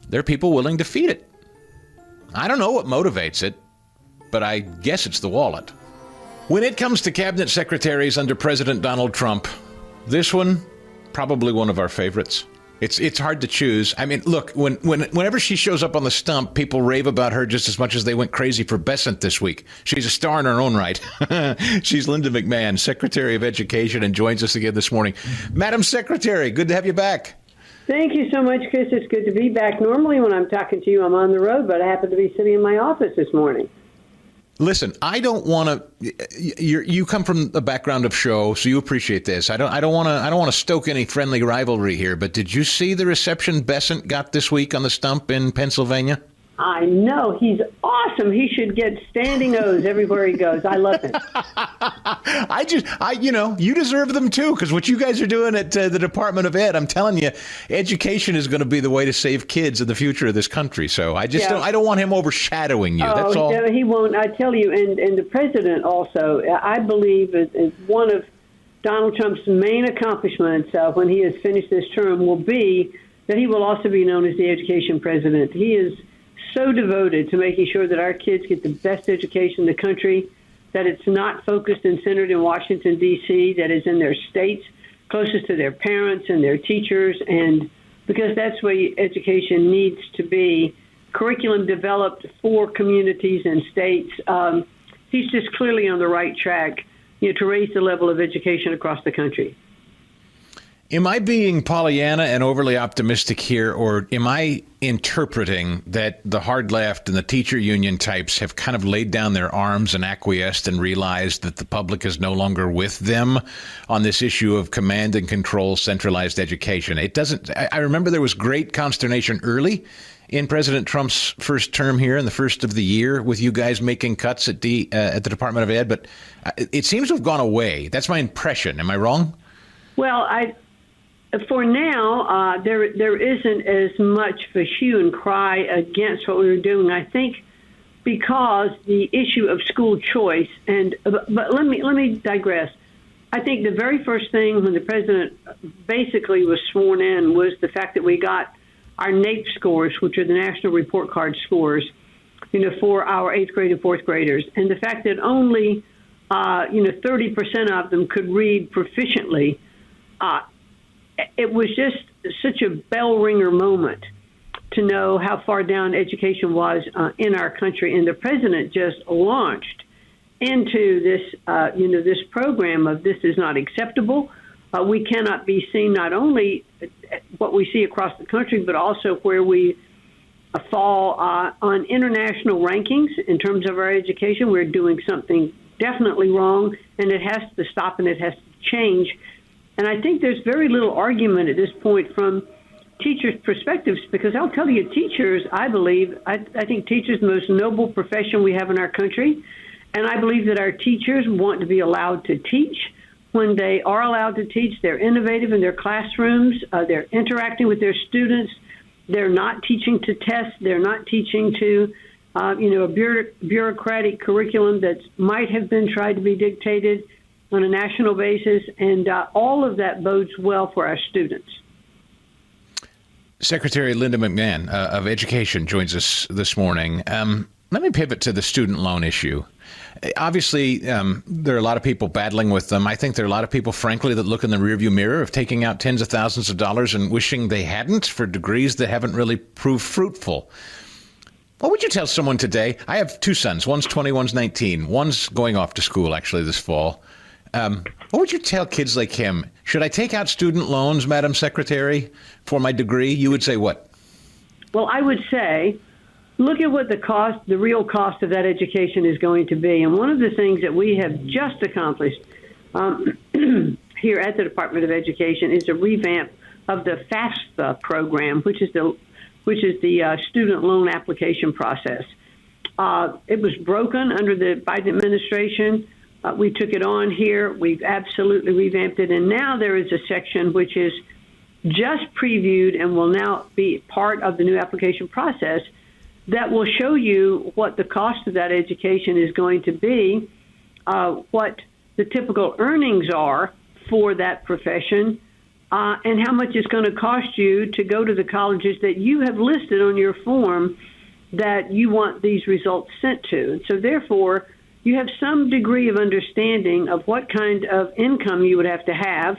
Speaker 9: There are people willing to feed it. I don't know what motivates it, but I guess it's the wallet. When it comes to cabinet secretaries under President Donald Trump, this one, probably one of our favorites. It's hard to choose. I mean, look, whenever she shows up on the stump, people rave about her just as much as they went crazy for Besant this week. She's a star in her own right. She's Linda McMahon, Secretary of Education, and joins us again this morning. Madam Secretary, good to have you back.
Speaker 4: Thank you so much, Chris. It's good to be back. Normally when I'm talking to you, I'm on the road, but I happen to be sitting in my office this morning.
Speaker 9: Listen, I don't want to. You come from a background of show, so you appreciate this. I don't want to stoke any friendly rivalry here. But did you see the reception Besant got this week on the stump in Pennsylvania?
Speaker 4: I know. He's awesome. He should get standing O's everywhere he goes. I love him. You deserve them too, because what you guys are doing at the Department of Ed, I'm telling you, education is going to be the way to save kids in the future of this country. So I don't want him overshadowing you. That's all. He won't. I tell you, and the president also, I believe is one of Donald Trump's main accomplishments when he has finished this term will be that he will also be known as the education president. He is so devoted to making sure that our kids get the best education in the country, that it's not focused and centered in Washington, D.C., that is in their states, closest to their parents and their teachers, and because that's where education needs to be, curriculum developed for communities and states. He's just clearly on the right track, to raise the level of education across the country.
Speaker 9: Am I being Pollyanna and overly optimistic here, or am I interpreting that the hard left and the teacher union types have kind of laid down their arms and acquiesced and realized that the public is no longer with them on this issue of command and control centralized education? I remember there was great consternation early in President Trump's first term here in the first of the year with you guys making cuts at the Department of Ed, but it seems to have gone away. That's my impression. Am I wrong?
Speaker 4: Well, for now, there isn't as much of a hue and cry against what we were doing. I think because the issue of school choice, but let me digress. I think the very first thing when the president basically was sworn in was the fact that we got our NAEP scores, which are the National Report Card scores, for our 8th grade and 4th graders, and the fact that only 30% of them could read proficiently. It was just such a bell ringer moment
Speaker 5: to know how far down education was in our country. And the president just launched into this, this program of this is not acceptable. We cannot be seen not only what we see across the country, but also where we fall on international rankings in terms of our education. We're doing something definitely wrong, and it has to stop and it has to change. And I think there's very little argument at this point from teachers' perspectives, because I'll tell you, teachers, I think teachers are the most noble profession we have in our country. And I believe that our teachers want to be allowed to teach. When they are allowed to teach, they're innovative in their classrooms. They're interacting with their students. They're not teaching to test. They're not teaching to, a bureaucratic curriculum that might have been tried to be dictated on a national basis. And all of that bodes well for our students.
Speaker 9: Secretary Linda McMahon of Education joins us this morning. Let me pivot to the student loan issue. Obviously, there are a lot of people battling with them. I think there are a lot of people, frankly, that look in the rearview mirror of taking out tens of thousands of dollars and wishing they hadn't for degrees that haven't really proved fruitful. What would you tell someone today? I have two sons. One's 20, one's 19. One's going off to school, actually, this fall. What would you tell kids like him? Should I take out student loans, Madam Secretary, for my degree? You would say what?
Speaker 5: Well, I would say, look at what the real cost of that education is going to be. And one of the things that we have just accomplished here at the Department of Education is a revamp of the FAFSA program, which is the student loan application process. It was broken under the Biden administration. We took it on here. We've absolutely revamped it. And now there is a section which is just previewed and will now be part of the new application process that will show you what the cost of that education is going to be, what the typical earnings are for that profession, and how much it's going to cost you to go to the colleges that you have listed on your form that you want these results sent to. And so therefore, you have some degree of understanding of what kind of income you would have to have,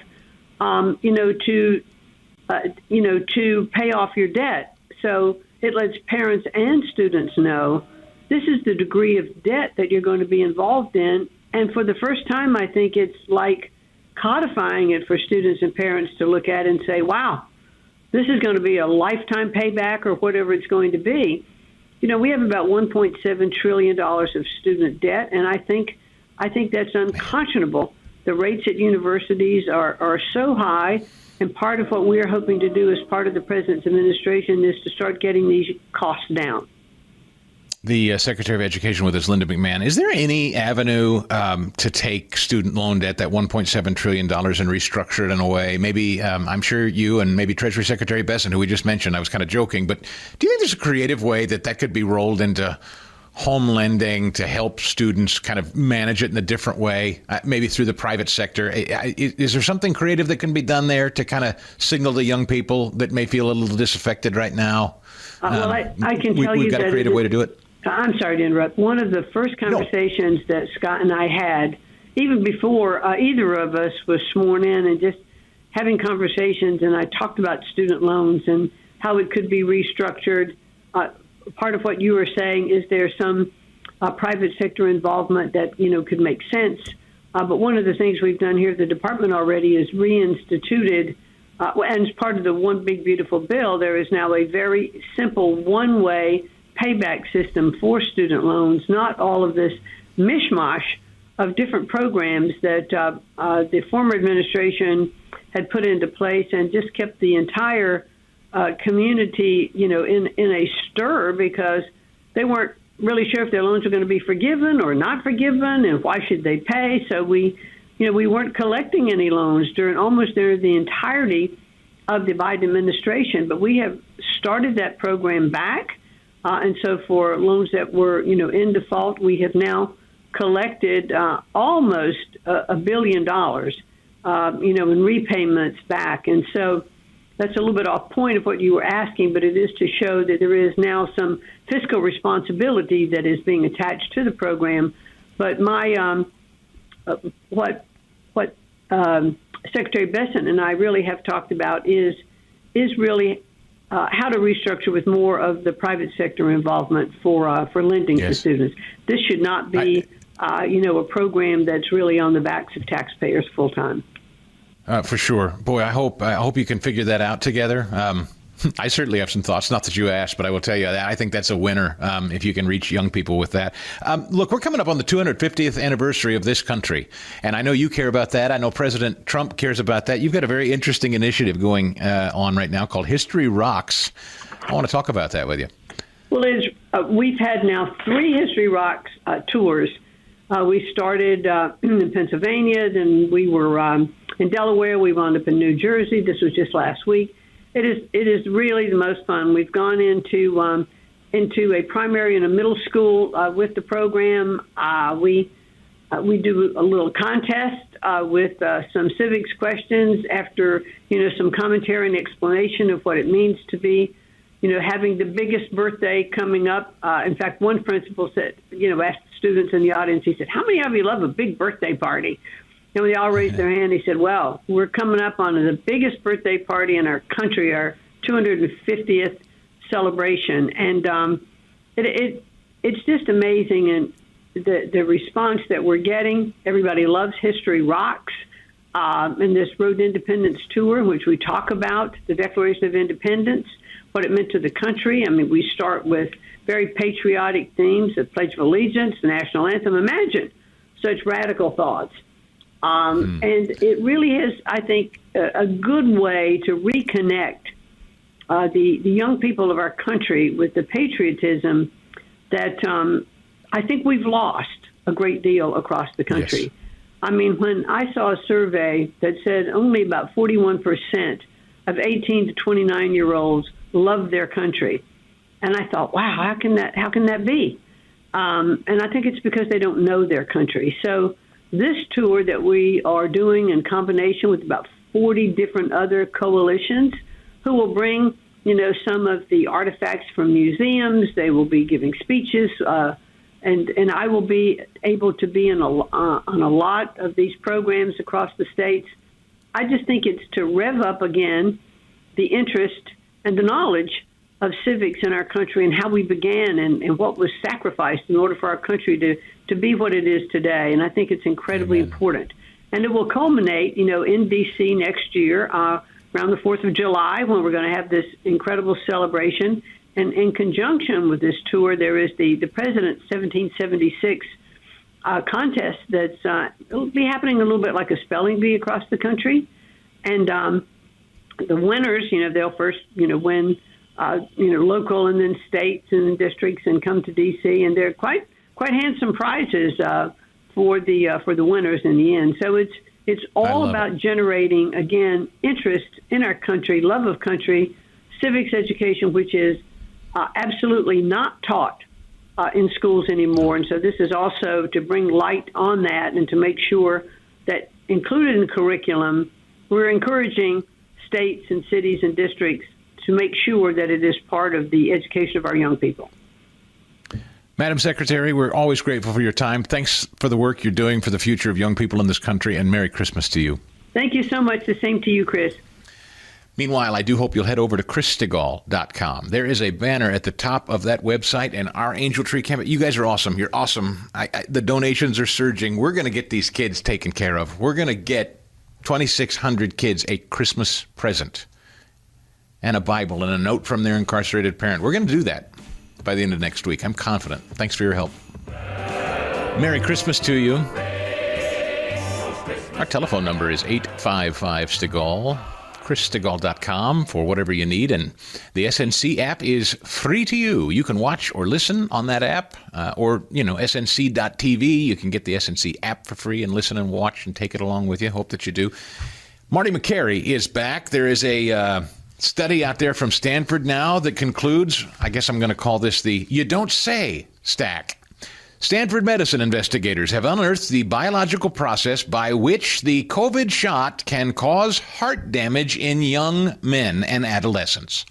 Speaker 5: to pay off your debt. So it lets parents and students know this is the degree of debt that you're going to be involved in. And for the first time, I think it's like codifying it for students and parents to look at and say, wow, this is going to be a lifetime payback or whatever it's going to be. We have about $1.7 trillion of student debt, and I think that's unconscionable. The rates at universities are so high, and part of what we're hoping to do as part of the president's administration is to start getting these costs down.
Speaker 9: The Secretary of Education with us, Linda McMahon. Is there any avenue to take student loan debt, that $1.7 trillion, and restructure it in a way? Maybe, I'm sure you and maybe Treasury Secretary Bessent, who we just mentioned, I was kind of joking, but do you think there's a creative way that could be rolled into home lending to help students kind of manage it in a different way, maybe through the private sector? Is there something creative that can be done there to kind of signal to young people that may feel a little disaffected right now?
Speaker 5: Well, I can tell you
Speaker 9: we've got a creative way to do it.
Speaker 5: I'm sorry to interrupt. One of the first conversations that Scott and I had, even before either of us was sworn in, and just having conversations, and I talked about student loans and how it could be restructured. Part of what you were saying is there some private sector involvement that, could make sense. But one of the things we've done here at the department already is reinstituted, and as part of the One Big Beautiful Bill, there is now a very simple one-way payback system for student loans, not all of this mishmash of different programs that the former administration had put into place and just kept the entire community, in a stir because they weren't really sure if their loans were going to be forgiven or not forgiven, and why should they pay. So we weren't collecting any loans during the entirety of the Biden administration, but we have started that program back. And so for loans that were, in default, we have now collected almost $1 billion, in repayments back. And so that's a little bit off point of what you were asking, but it is to show that there is now some fiscal responsibility that is being attached to the program. But my what Secretary Bessent and I really have talked about is really how to restructure with more of the private sector involvement for lending to students. This should not be, a program that's really on the backs of taxpayers full time.
Speaker 9: For sure. Boy, I hope you can figure that out together. I certainly have some thoughts. Not that you asked, but I will tell you that I think that's a winner if you can reach young people with that. Look, we're coming up on the 250th anniversary of this country, and I know you care about that. I know President Trump cares about that. You've got a very interesting initiative going on right now called History Rocks. I want to talk about that with you.
Speaker 5: Well, we've had now 3 History Rocks tours. We started in Pennsylvania, then we were in Delaware. We wound up in New Jersey. This was just last week. It is really the most fun. We've gone into a primary and a middle school with the program. We do a little contest with some civics questions after some commentary and explanation of what it means to be having the biggest birthday coming up. In fact, one principal said asked students in the audience. He said, "How many of you love a big birthday party?" And they all raised their hand. He said, "Well, we're coming up on the biggest birthday party in our country, our 250th celebration." And it's just amazing. And the response that we're getting, everybody loves History Rocks. And this Road to Independence tour, in which we talk about the Declaration of Independence, what it meant to the country. I mean, we start with very patriotic themes, the Pledge of Allegiance, the National Anthem. Imagine such radical thoughts. And it really is, I think, a good way to reconnect the young people of our country with the patriotism that I think we've lost a great deal across the country. Yes. I mean, when I saw a survey that said only about 41% of 18 to 29-year-olds love their country, and I thought, wow, how can that be? And I think it's because they don't know their country. So this tour that we are doing in combination with about 40 different other coalitions who will bring, some of the artifacts from museums. They will be giving speeches, and I will be able to be on a lot of these programs across the states. I just think it's to rev up again the interest and the knowledge of civics in our country and how we began and what was sacrificed in order for our country to be what it is today. And I think it's incredibly important. And it will culminate, in D.C. next year, around the 4th of July, when we're going to have this incredible celebration. And in conjunction with this tour, there is the President's 1776 contest that's it'll be happening a little bit like a spelling bee across the country. And the winners, they'll first, win local and then states and districts and come to D.C. and they're quite handsome prizes for the winners in the end. So it's all about generating, again, interest in our country, love of country, civics education, which is absolutely not taught in schools anymore. And so this is also to bring light on that and to make sure that included in the curriculum, we're encouraging states and cities and districts to make sure that it is part of the education of our young people.
Speaker 9: Madam Secretary, we're always grateful for your time. Thanks for the work you're doing for the future of young people in this country, and Merry Christmas to you.
Speaker 5: Thank you so much. The same to you, Chris.
Speaker 9: Meanwhile, I do hope you'll head over to chrisstigall.com. There is a banner at the top of that website, and our Angel Tree campus. You guys are awesome. You're awesome. The donations are surging. We're going to get these kids taken care of. We're going to get 2,600 kids a Christmas present and a Bible and a note from their incarcerated parent. We're going to do that by the end of next week. I'm confident. Thanks for your help. Merry Christmas to you. Our telephone number is 855-STIGALL. chrisstigall.com for whatever you need. And the SNC app is free to you. You can watch or listen on that app or, snc.tv. You can get the SNC app for free and listen and watch and take it along with you. Hope that you do. Marty McCary is back. There is a study out there from Stanford now that concludes, I guess I'm going to call this the You Don't Say stack. Stanford medicine investigators have unearthed the biological process by which the COVID shot can cause heart damage in young men and adolescents.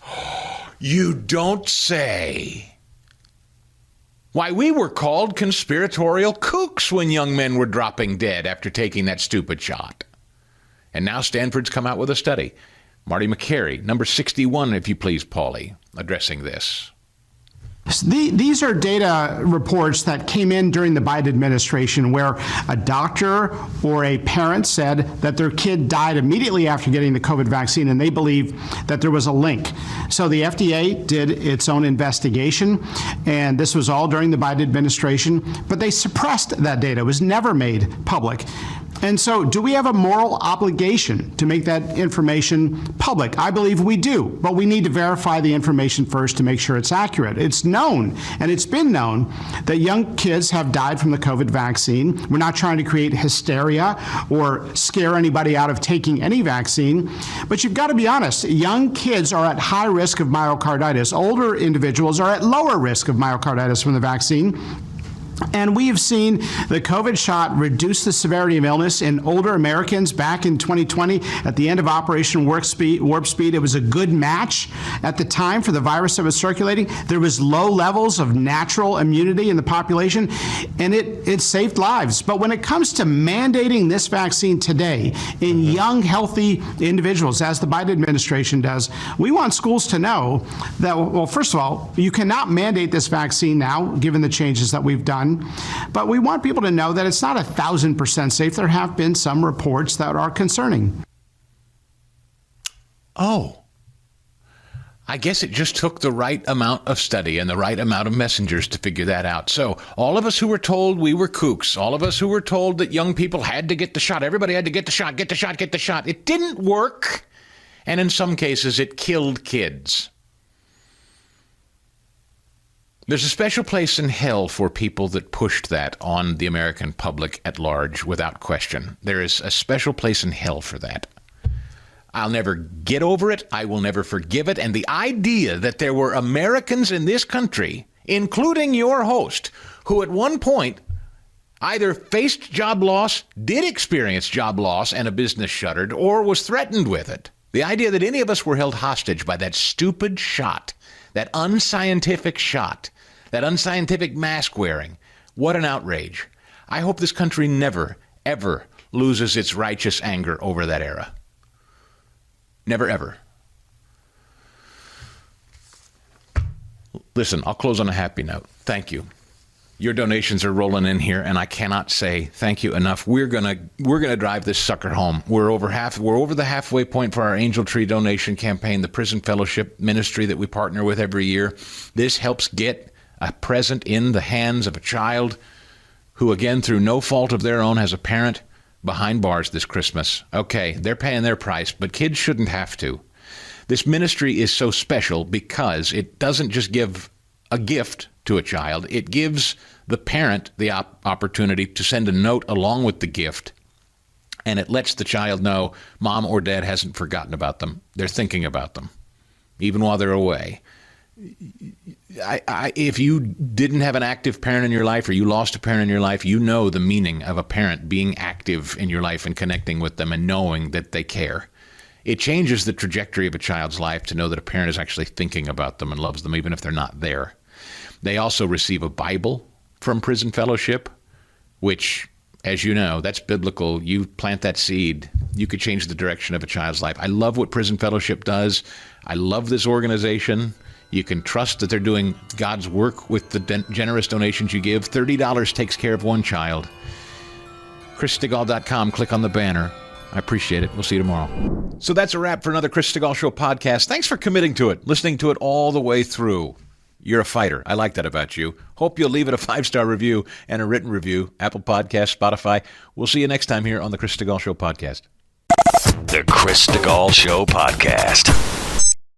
Speaker 9: You don't say. Why, we were called conspiratorial kooks when young men were dropping dead after taking that stupid shot. And now Stanford's come out with a study. Marty McCary, number 61, if you please, Paulie, addressing this.
Speaker 3: These are data reports that came in during the Biden administration where a doctor or a parent said that their kid died immediately after getting the COVID vaccine, and they believe that there was a link. So the FDA did its own investigation, and this was all during the Biden administration, but they suppressed that data. It was never made public. And so do we have a moral obligation to make that information public? I believe we do, but we need to verify the information first to make sure it's accurate. It's known, and it's been known, that young kids have died from the COVID vaccine. We're not trying to create hysteria or scare anybody out of taking any vaccine, but you've got to be honest. Young kids are at high risk of myocarditis. Older individuals are at lower risk of myocarditis from the vaccine. And we have seen the COVID shot reduce the severity of illness in older Americans back in 2020 at the end of Operation Warp Speed. It was a good match at the time for the virus that was circulating. There was low levels of natural immunity in the population, and it saved lives. But when it comes to mandating this vaccine today in young, healthy individuals, as the Biden administration does, we want schools to know that, well, first of all, you cannot mandate this vaccine now, given the changes that we've done. But we want people to know that it's not 1,000% safe. There have been some reports that are concerning.
Speaker 9: Oh, I guess it just took the right amount of study and the right amount of messengers to figure that out. So all of us who were told we were kooks, all of us who were told that young people had to get the shot, everybody had to get the shot, get the shot, get the shot. It didn't work. And in some cases, it killed kids. There's a special place in hell for people that pushed that on the American public at large, without question. There is a special place in hell for that. I'll never get over it. I will never forgive it. And the idea that there were Americans in this country, including your host, who at one point either faced job loss, did experience job loss and a business shuttered, or was threatened with it. The idea that any of us were held hostage by that stupid shot, that unscientific shot, that unscientific mask wearing. What an outrage. I hope this country never, ever loses its righteous anger over that era. Never, ever. Listen, I'll close on a happy note. Thank you. Your donations are rolling in here, and I cannot say thank you enough. We're gonna drive this sucker home. We're over the halfway point for our Angel Tree donation campaign, the Prison Fellowship ministry that we partner with every year. This helps get a present in the hands of a child who, again, through no fault of their own, has a parent behind bars this Christmas. Okay, they're paying their price, but kids shouldn't have to. This ministry is so special because it doesn't just give a gift to a child. It gives the parent the opportunity to send a note along with the gift, and it lets the child know mom or dad hasn't forgotten about them. They're thinking about them, even while they're away. If you didn't have an active parent in your life, or you lost a parent in your life, you know the meaning of a parent being active in your life and connecting with them and knowing that they care. It changes the trajectory of a child's life to know that a parent is actually thinking about them and loves them, even if they're not there. They also receive a Bible from Prison Fellowship, which, as you know, that's biblical. You plant that seed, you could change the direction of a child's life. I love what Prison Fellowship does. I love this organization. You can trust that they're doing God's work with the generous donations you give. $30 takes care of one child. ChrisStigall.com. Click on the banner. I appreciate it. We'll see you tomorrow. So that's a wrap for another Chris Stigall Show podcast. Thanks for committing to it, listening to it all the way through. You're a fighter. I like that about you. Hope you'll leave it a 5-star review and a written review. Apple Podcasts, Spotify. We'll see you next time here on the Chris Stigall Show podcast.
Speaker 6: The Chris Stigall Show podcast.